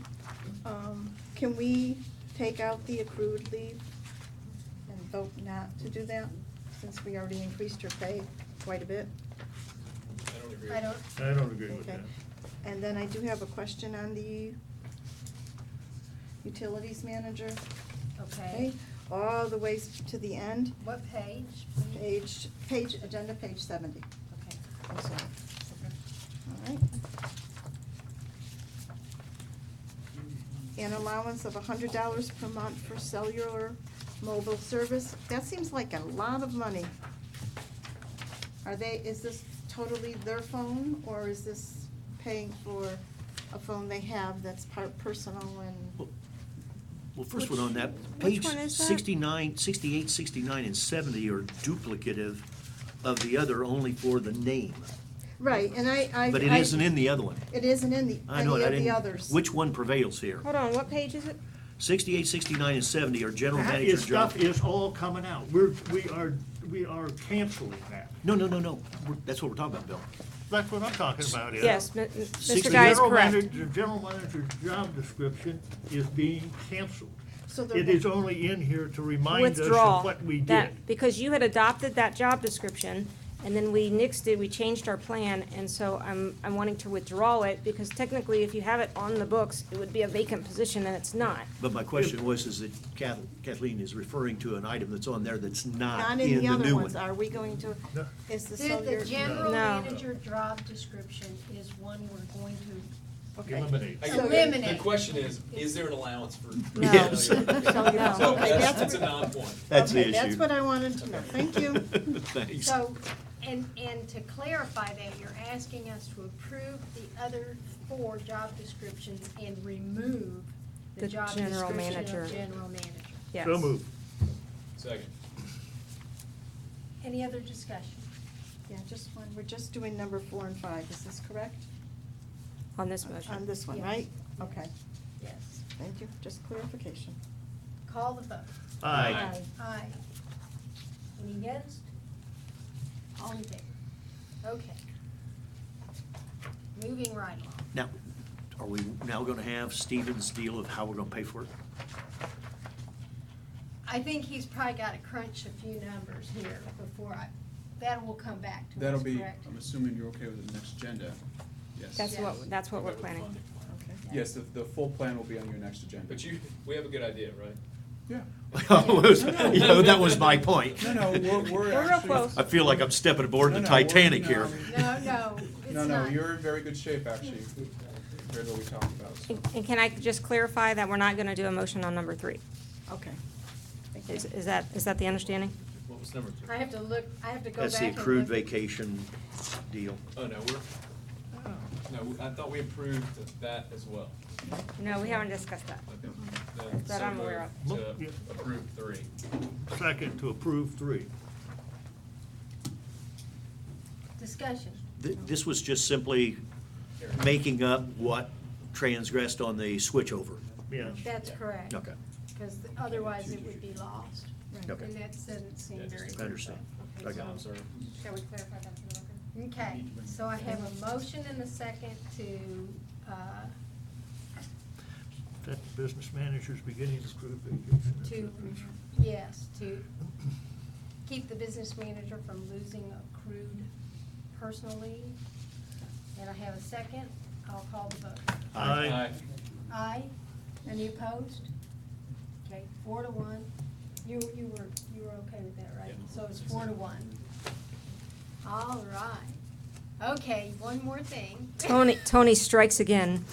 Can we take out the accrued leave and vote not to do that, since we already increased her pay quite a bit? I don't agree. I don't, I don't agree with Okay. that. And then I do have a question on the utilities manager. okay. All the way to the end, What page? agenda page 70. Okay. I'm sorry. All right. An allowance of $100 per month for cellular mobile service. That seems like a lot of money. Is this totally their phone, or is this paying for a phone they have that's personal and? well, first one on that, Which page one is that? 69, 68, 69, and 70 are duplicative of the other only for the name. Right, and I. But it isn't in the other one. It isn't in I any know of it, I the didn't, others. which one prevails here? Hold on, what page is it? 68, 69, and 70 are general That manager's is job. stuff is all coming out. We are canceling that. No, that's what we're talking about, Bill. That's what I'm talking about, yeah. Yes, Six- Mr. the Guy is General correct. manager- The general manager's job description is being canceled. So there It is only in here to remind us Withdraw of what we that, did. because you had adopted that job description, and then we nixed it, we changed our plan, and so I'm wanting to withdraw it, because technically, if you have it on the books, it would be a vacant position, and it's not. But my question is that Kathleen is referring to an item that's on there that's not Not in in the the other new ones, one. are we going to, No. is the The cellular? general No. manager job description is one we're going to Okay. Eliminate. I- eliminate. The question is there an allowance for? No. Yes. So No. that's a non-point. That's the Okay, issue. that's what I wanted to know, thank you. Thanks. So, and to clarify that, you're asking us to approve the other 4 job descriptions and remove the The job general description manager. of general manager. Yes. So moved. Second. Any other discussion? Yeah, just one, we're just doing number 4 and 5, is this correct? On this motion. On this one, Yes. right? Okay, Yes. thank you, just clarification. Call the vote. Aye. Aye. Any against? All in favor? Okay. Moving right along. Now, are we now gonna have Stephen's deal of how we're gonna pay for it? I think he's probably got to crunch a few numbers here that will come back to us, That'll be, correct? I'm assuming you're okay with the next agenda. Yes. That's what we're planning. Okay. Yes, the full plan will be on your next agenda. But we have a good idea, right? Yeah. That was my point. No, we're We're real actually. close. I feel like I'm stepping aboard the No, we're- Titanic no, here. I mean- No, It's No, not. you're in very good shape, actually, compared to what we talked about. so. And can I just clarify that we're not gonna do a motion on number 3? Okay. Thank Is, you. is that the understanding? What was number two? I have to look, I have to go back That's the and accrued look. vacation deal. Oh, no, I thought we approved that as well. No, we haven't discussed that. Okay. Then That so I'm aware moved of. To approve 3. Second to approve 3. Discussion. This was just simply making up what transgressed on the switchover. Yes. That's correct. Okay, Because otherwise it would be lost. Okay. And that doesn't seem Yeah, just very. I understand. Okay, I got so- it. Sorry. Shall we clarify that for the record? Okay, so I have a motion and a second to, That the business manager's beginning accrued vacation. yes, to keep the business manager from losing accrued personal leave. And I have a second. I'll call the vote. Aye. Aye. Any opposed? Okay, 4-1. You were okay with that, right? Yeah. So it's 4-1. All right. Okay, one more thing. Tony strikes again.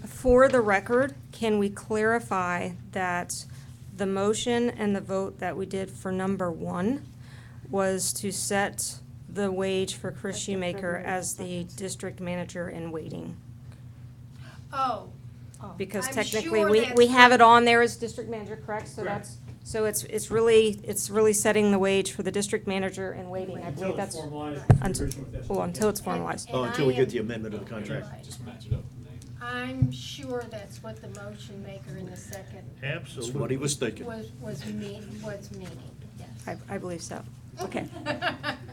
For the record, can we clarify that the motion and the vote that we did for number 1 was to set the wage for Chris Shoemaker as the district manager in waiting? Oh, Because I'm technically, sure we that's have what- it on there as district manager, correct? So Correct. that's, so it's really setting the wage for the district manager in waiting. I believe that's. Until it's formalized. Oh, And until we I get am- the amendment of the contract. Right. Just match it up with the name. I'm sure that's what the motion maker in the second Absolutely. That's what he was thinking. was meaning, yes. I believe so. Okay.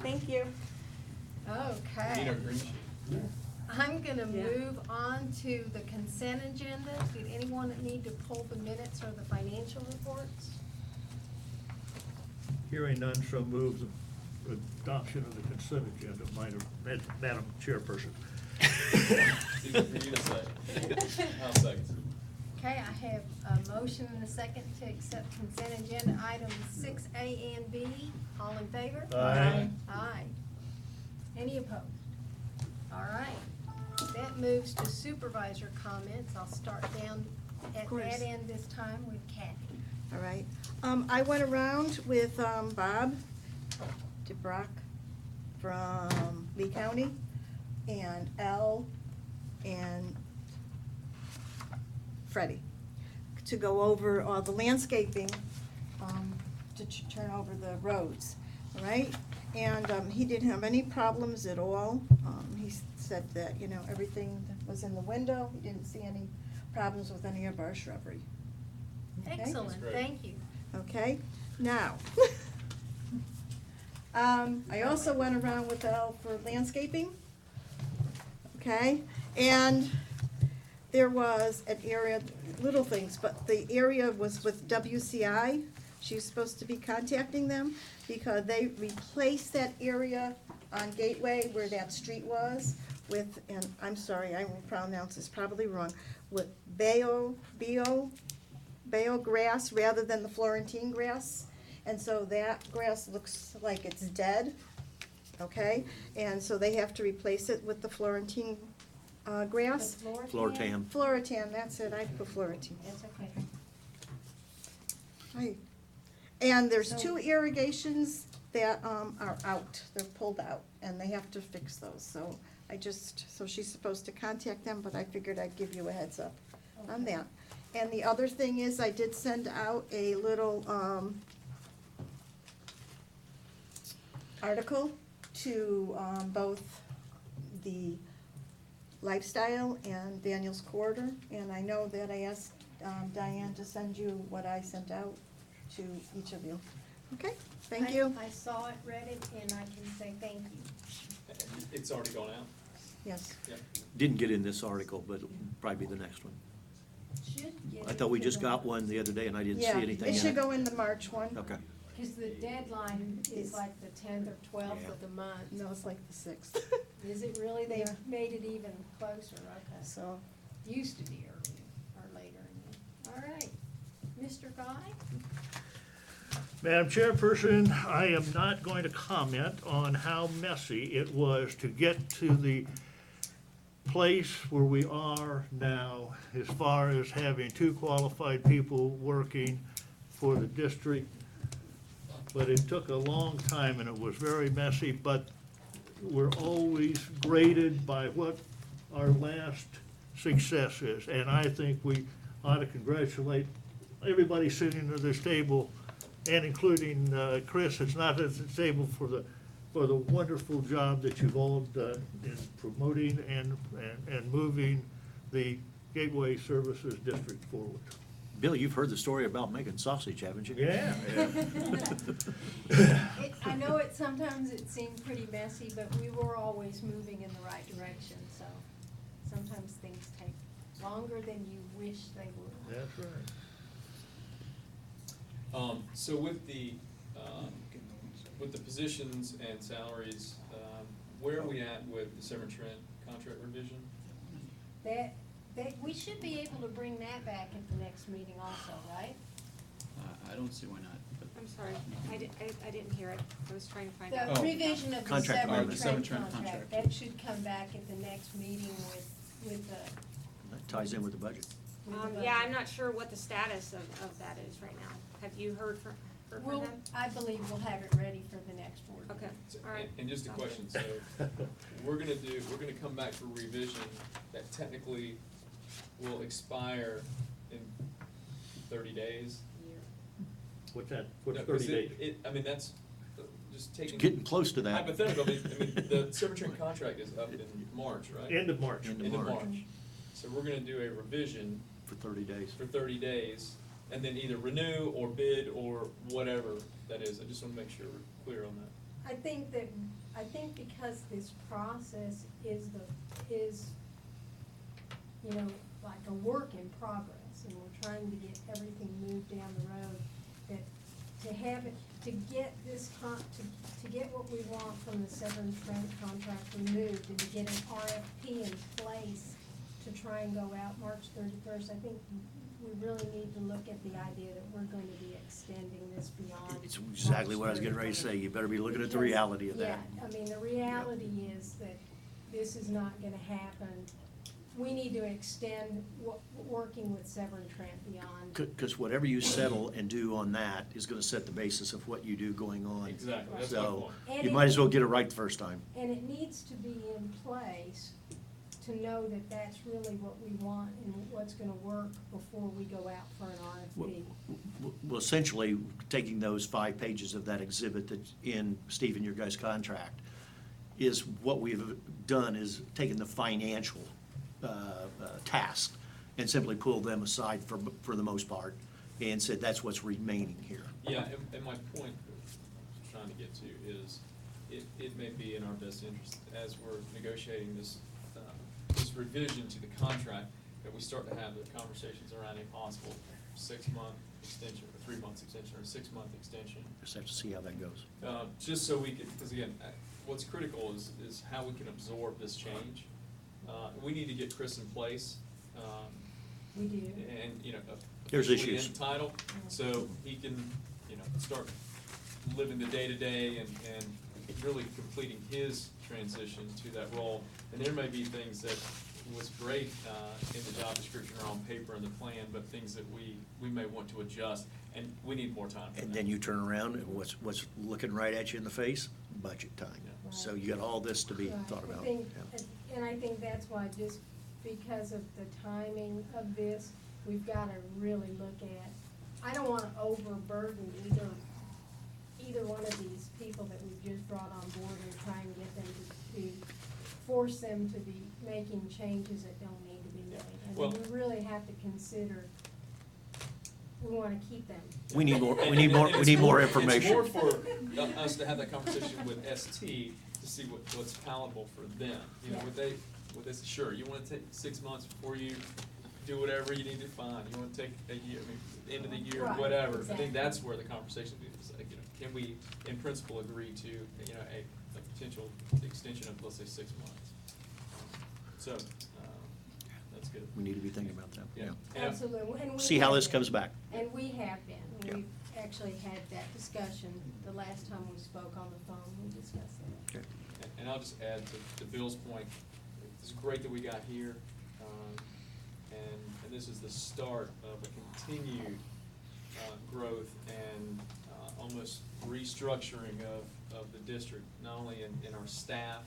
Thank you. Need Okay. our green sheet. I'm gonna move on to the consent agenda. Did anyone need to pull the minutes or the financial reports? Hearing none, so move the adoption of the consent agenda, Madam Chairperson. It's easy for you to say. I'll second. Okay, I have a motion and a second to accept consent agenda items 6A and B. All in favor? Aye. Aye. Any opposed? All right. That moves to supervisor comments. I'll start down at course. that end this time with Kathy. All right. I went around with Bob DeBrock from Lee County and Al and Freddie to go over all the landscaping to turn over the roads, all right? And he didn't have any problems at all. He said that, you know, everything that was in the window. He didn't see any problems with any of our shrubbery. Okay? Excellent, great. thank you. Okay, now, I also went around with Al for landscaping, okay? And there was an area, little things, but the area was with WCI. She's supposed to be contacting them because they replaced that area on Gateway where that street was with, and I'm sorry, I will pronounce this probably wrong, with Bayo grass rather than the Florentine grass. And so that grass looks like it's dead, okay? And so they have to replace it with the Florentine grass. The floor Floor tan? tan. Floritan, that's it, I put Florentine. That's okay. Right. And there's So- 2 irrigations that are out, they're pulled out, and they have to fix those. So so she's supposed to contact them, but I figured I'd give you a heads up on Okay. that. And the other thing is, I did send out a little article to both the Lifestyle and Daniel's Corridor, and I know that I asked Diane to send you what I sent out to each of you. Okay, thank you. I saw it, read it, and I can say thank you. It's already gone out? Yes. Yep. Didn't get in this article, but it'll probably be the next one. Should get I thought we it just to the- got one the other day and I didn't see Yeah, anything it in should it. go in the March one. Okay. Because the deadline is like the 10th or 12th of the month. No, it's like the 6th. Is it really? They've Yeah. made it even closer, okay. So, Used to be earlier, or later. All right. Mr. Guy? Madam Chairperson, I am not going to comment on how messy it was to get to the place where we are now as far as having two qualified people working for the district. But it took a long time and it was very messy, but we're always graded by what our last success is. And I think we ought to congratulate everybody sitting at this table, and including Chris, it's not at the table, for the wonderful job that you've all done in promoting and moving the Gateway Services District forward. Bill, you've heard the story about making sausage, haven't you? Yeah. I know sometimes it seemed pretty messy, but we were always moving in the right direction, so sometimes things take longer than you wish they would. That's right. So with the positions and salaries, where are we at with the Severn Trent contract revision? We should be able to bring that back at the next meeting also, right? I don't see why not. but- I'm sorry, I didn't hear it. I was trying to find The out. Oh. revision of the Contract Severn amendment. Severn Trent Trent contract, contract. that should come back at the next meeting with the. That ties in with the budget. Yeah, I'm not sure what the status of that is right now. Have you heard from We'll, them? I believe we'll have it ready for the next board. Okay, So- all right. And just a question, so we're gonna come back for revision that technically will expire in 30 days. What's that, what's No, 'cause 30 days? I mean, that's just taking. It's getting close to that. Hypothetical, I mean, the Severn Trent contract is up in March, right? End of March. End End of March. March. So we're gonna do a revision For 30 days. for 30 days, and then either renew or bid or whatever that is. I just wanna make sure we're clear on that. I think because this process is like a work in progress, and we're trying to get everything moved down the road, that to have it, to get to get what we want from the Severn Trent contract removed, and to get an RFP in place to try and go out March 31st, I think we really need to look at the idea that we're going to be extending this beyond. It's exactly what I was getting ready to say. You better be looking at the reality of that. Yeah, I mean, the reality is that this is not gonna happen. We need to extend working with Severn Trent beyond. Because whatever you settle and do on that is gonna set the basis of what you do going on. Exactly, that's my So, point. you might as well get it right the first time. And it needs to be in place to know that that's really what we want and what's gonna work before we go out for an RFP. Well, essentially, taking those 5 pages of that exhibit that's in, Stephen, your guys' contract, is what we've done is taken the financial task and simply pulled them aside for the most part and said that's what's remaining here. Yeah, and my point I'm trying to get to is, it may be in our best interest as we're negotiating this revision to the contract, that we start to have the conversations around a possible 6-month extension, or 3-month extension, or 6-month extension. Just have to see how that goes. Just so we can, because again, what's critical is how we can absorb this change. We need to get Chris in place. We do. And, There's officially issues. in title, so he can, start living the day-to-day and really completing his transition to that role. And there may be things that was great in the job description or on paper in the plan, but things that we may want to adjust, and we need more time for And that. then you turn around and what's looking right at you in the face? Budget time. Yeah. So you got all this to be Right. thought about. I think, Yeah. and I think that's why, just because of the timing of this, we've gotta really look at, I don't wanna overburden either one of these people that we've just brought on board and try and get them to force them to be making changes that don't need to be made. And Well- we really have to consider, we wanna keep them. We need more, we And- need and more, it's we need more It's information. more for us to have that conversation with ST to see what's palatable for them. Yeah. Would they say, sure, you wanna take 6 months before you do whatever you need to find, you wanna take a year, end of the year, Right, whatever. I exactly. think that's where the conversation is, like, can we, in principle, agree to, a potential extension of, let's say, 6 months? So, that's good. We need to be thinking about that. Yeah. Absolutely. And we See how have this been. comes back. And we have been. Yeah. We've, actually had that discussion the last time we spoke on the phone, we discussed that. Okay. And I'll just add to Bill's point, it's great that we got here, and this is the start of a continued growth and almost restructuring of the district, not only in our staff,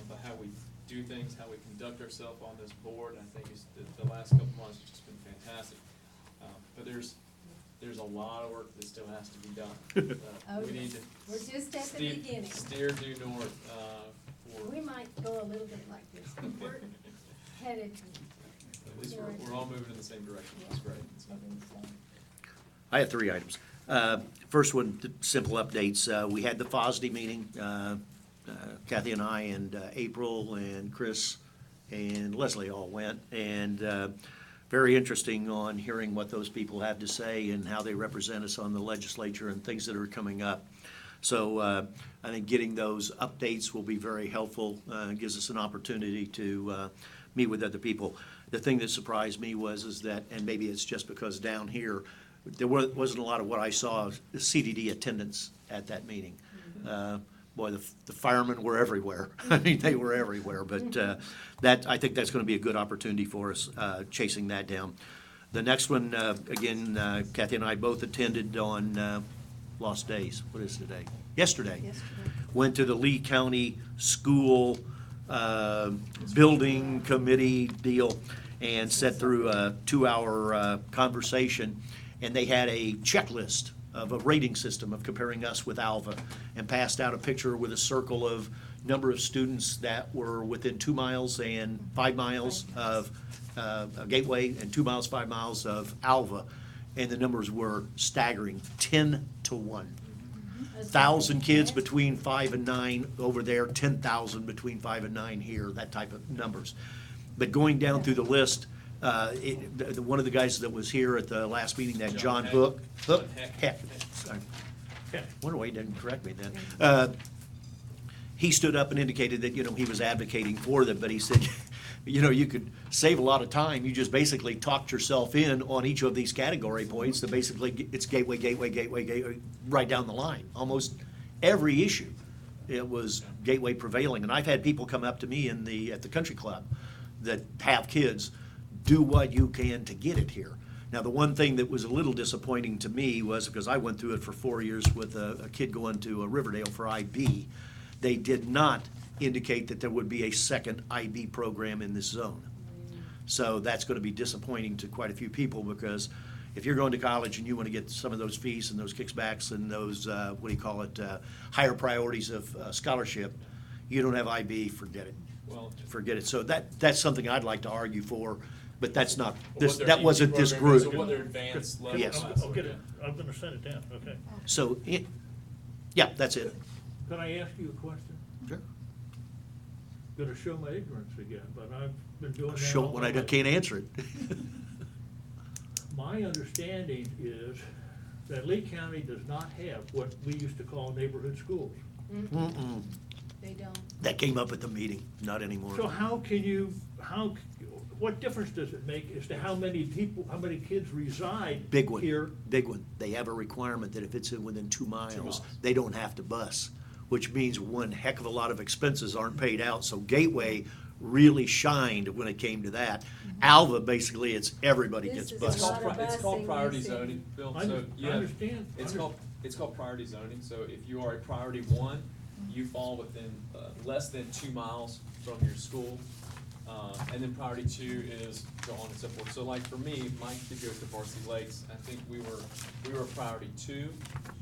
but how we do things, how we conduct ourselves on this board. I think the last couple months has just been fantastic. But there's a lot of work that still has to be done. Oh, We need to we're just at the beginning. steer due north for. We might go a little bit like this, but we're headed. At least we're all moving in the same direction, that's great. So, I have 3 items. First one, simple updates. We had the FOSD meeting. Kathy and I and April and Chris and Leslie all went. And very interesting on hearing what those people have to say and how they represent us on the legislature and things that are coming up. So I think getting those updates will be very helpful. Gives us an opportunity to meet with other people. The thing that surprised me is that, and maybe it's just because down here, there wasn't a lot of what I saw, CDD attendance at that meeting. Boy, the firemen were everywhere. I mean, they were everywhere. But I think that's going to be a good opportunity for us, chasing that down. The next one, again, Kathy and I both attended on Lost Days. What is today? Yesterday. Went to the Lee County School Building Committee deal and sat through a 2-hour conversation. And they had a checklist of a rating system of comparing us with Alva, and passed out a picture with a circle of number of students that were within 2 miles and 5 miles of Gateway, and 2 miles, 5 miles of Alva. And the numbers were staggering, 10 to 1. 1,000 kids between 5 and 9 over there, 10,000 between 5 and 9 here, that type of numbers. But going down through the list, one of the guys that was here at the last meeting, that John Heck, sorry. Wonder why he didn't correct me then. He stood up and indicated that, he was advocating for them, but he said, you could save a lot of time. You just basically talked yourself in on each of these category points that basically it's gateway, right down the line. Almost every issue, it was gateway prevailing. And I've had people come up to me at the country club that have kids, do what you can to get it here. Now, the one thing that was a little disappointing to me was, because I went through it for 4 years with a kid going to Riverdale for IB, they did not indicate that there would be a second IB program in this zone. So that's going to be disappointing to quite a few people, because if you're going to college and you want to get some of those fees and those kickbacks and those, higher priorities of scholarship, you don't have IB, forget it. Well, Forget it. So that's something I'd like to argue for, but that's not, what their that EP wasn't this program is, group. or what their advanced level Yes. classes I'll are. get it, I'm gonna send it down, okay. So, yeah, that's it. Can I ask you a question? Sure. Gonna show my ignorance again, but I've been doing that. Show all it when my I life. can't answer it. My understanding is that Lee County does not have what we used to call neighborhood schools. Mm-mm. They don't. That came up at the meeting, not anymore. So what difference does it make as to how many people, how many kids reside Big one, here? big one. They have a requirement that if it's within 2 miles, miles. they don't have to bus, which means one heck of a lot of expenses aren't paid out. So Gateway really shined when it came to that. Alva, basically, it's everybody This gets is It's a bused. lot of it's called busing, priority you see. zoning, Bill, I so, yeah. understand. It's called priority zoning, so if you are a priority 1, you fall within less than 2 miles from your school. And then priority 2 is so on and so forth. So like for me, my kid goes to Varsity Lakes, I think we were priority 2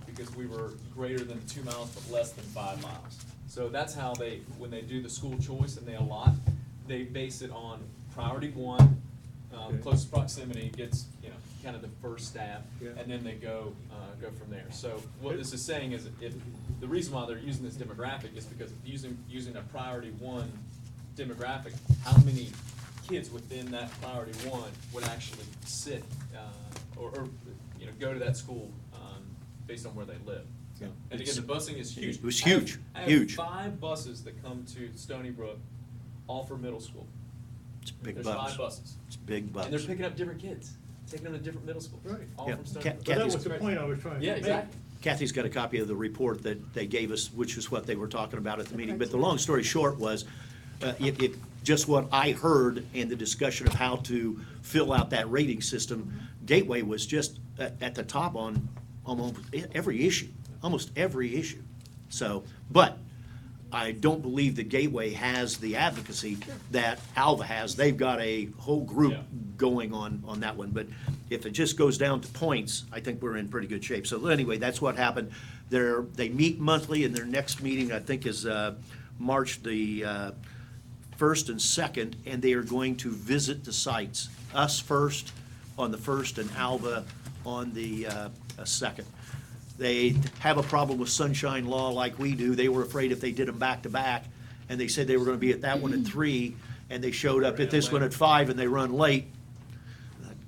because we were greater than 2 miles but less than 5 miles. So that's how when they do the school choice and they allot, they base it on priority 1, Okay. closest proximity gets, kind of the first staff, Yeah. and then they go from there. So what this is saying is, if the reason why they're using this demographic is because using a priority 1 demographic, how many kids within that priority 1 would actually sit or go to that school based on where they live. Yeah. And again, the busing is huge. It was huge, I have huge. 5 buses that come to Stony Brook, all for middle school. It's big There's bucks. 5 buses. It's big bucks. And they're picking up different kids. taking them to different middle schools. Right. All Yeah. from start. Ca- But that Kathy's- was the point I was trying to Yeah, make. exactly. Kathy's got a copy of the report that they gave us, which is what they were talking about at the meeting. But the long story short was, just what I heard and the discussion of how to fill out that rating system, Gateway was just at the top on almost every issue, almost every issue. So, but I don't believe that Gateway has the advocacy that Alva has. They've got a whole group Yeah. going on that one. But if it just goes down to points, I think we're in pretty good shape. So anyway, that's what happened. They meet monthly, and their next meeting, I think, is March the 1st and 2nd, and they are going to visit the sites. Us first on the 1st and Alva on the 2nd. They have a problem with sunshine law like we do. They were afraid if they did them back to back, and they said they were gonna be at that one at 3, and they showed up at this one at 5, and they run late.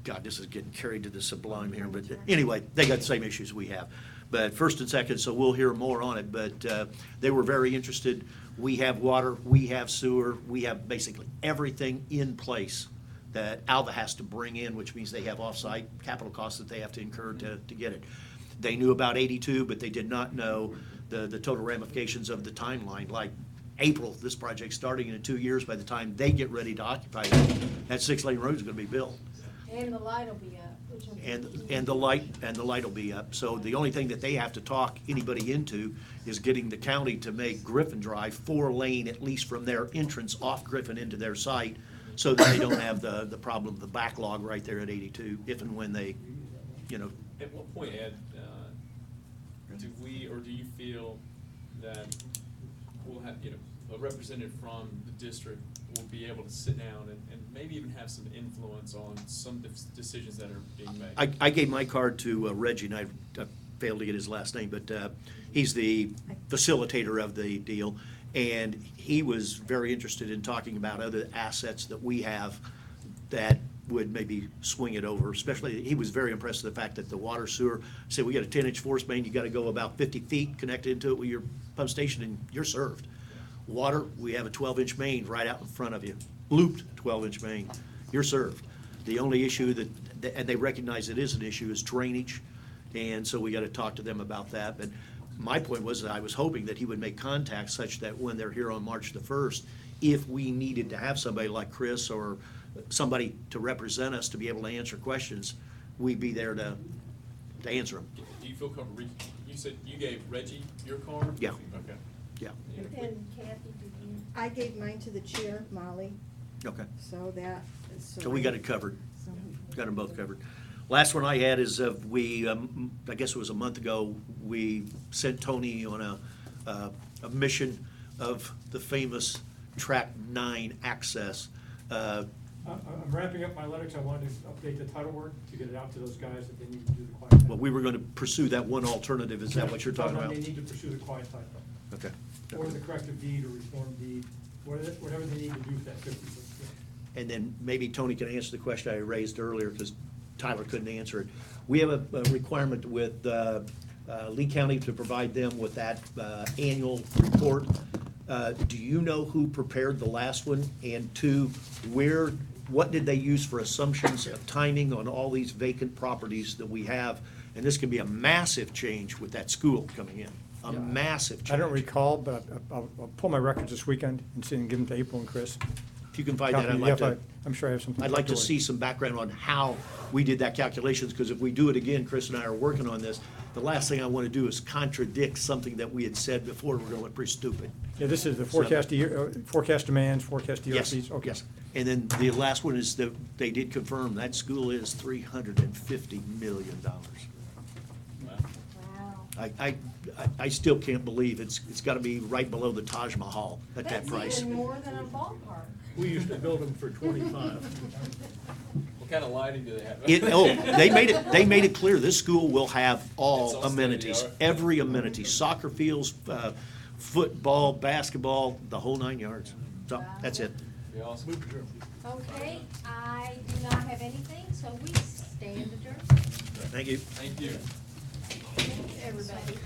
God, this is getting carried to the sublime here, but anyway, they got the same issues we have. But 1st and 2nd, so we'll hear more on it, but they were very interested. We have water, we have sewer, we have basically everything in place that Alva has to bring in, which means they have off-site capital costs that they have to incur to get it. They knew about 82, but they did not know the total ramifications of the timeline. Like April, this project's starting, and in 2 years, by the time they get ready to occupy it, that 6-lane road's gonna be built. And the light will be up, which will be. And the light will be up. So the only thing that they have to talk anybody into is getting the county to make Griffin Drive 4-lane, at least from their entrance off Griffin into their site, so that they don't have the problem of the backlog right there at 82, if and when they, At what point, Ed, do we, or do you feel that we'll have, a representative from the district will be able to sit down and maybe even have some influence on some decisions that are being made? I gave my card to Reggie, and I failed to get his last name, but he's the facilitator of the deal, and he was very interested in talking about other assets that we have that would maybe swing it over, especially, he was very impressed with the fact that the water sewer, said, we got a 10-inch force main, you gotta go about 50 feet connected into it with your pump station, and you're served. Water, we have a 12-inch main right out in front of you, looped 12-inch main, you're served. The only issue that, and they recognize it is an issue, is drainage, and so we gotta talk to them about that. But my point was that I was hoping that he would make contact such that when they're here on March the 1st, if we needed to have somebody like Chris or somebody to represent us to be able to answer questions, we'd be there to answer them. Do you feel comfortable, you said you gave Reggie your card? Yeah. Okay. Yeah, And Kathy, did you? I gave mine to the chair, Molly, okay. so that is. So we got it covered. So- Got them both covered. Last one I had is we, I guess it was a month ago, we sent Tony on a mission of the famous Track 9 access. I'm wrapping up my letter, because I wanted to update the title work to get it out to those guys that they need to do the quiet title. But we were gonna pursue that one alternative, is that what you're talking about? They need to pursue the quiet title, Okay. or the corrective deed or reform deed, whatever they need to do for that 50 foot. And then maybe Tony can answer the question I raised earlier, because Tyler couldn't answer it. We have a requirement with Lee County to provide them with that annual report. Do you know who prepared the last one? And two, what did they use for assumptions of timing on all these vacant properties that we have? And this can be a massive change with that school coming in, a Yeah. massive change. I don't recall, but I'll pull my records this weekend and see and give them to April and Chris. If you can find that, Copy. I'd like Yeah, to. I'm sure I have something. I'd like to tucked see away. some background on how we did that calculations, because if we do it again, Chris and I are working on this, the last thing I want to do is contradict something that we had said before. We're going to look pretty stupid. Yeah, this is the forecast demands, forecast Yes, DRCs, okay. yes. And then the last one is that they did confirm that school is $350 million. Wow. I still can't believe it's got to be right below the Taj Mahal at that price. That's even more than a ballpark. We used to build them for 25. What kind of lighting do they have? They made it clear, this school will have It's all all amenities, state-of-the-art. every amenity, soccer fields, football, basketball, the whole 9 yards. So, that's it. Be awesome. Okay, I do not have anything, so we stand adjourned. Thank you. Thank you. Everybody.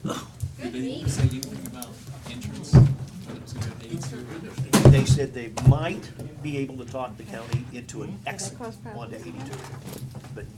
Did Good they meeting. say anything about entrance? Whether it was gonna be 82? They said they might be able to talk the county into an exit onto 82. but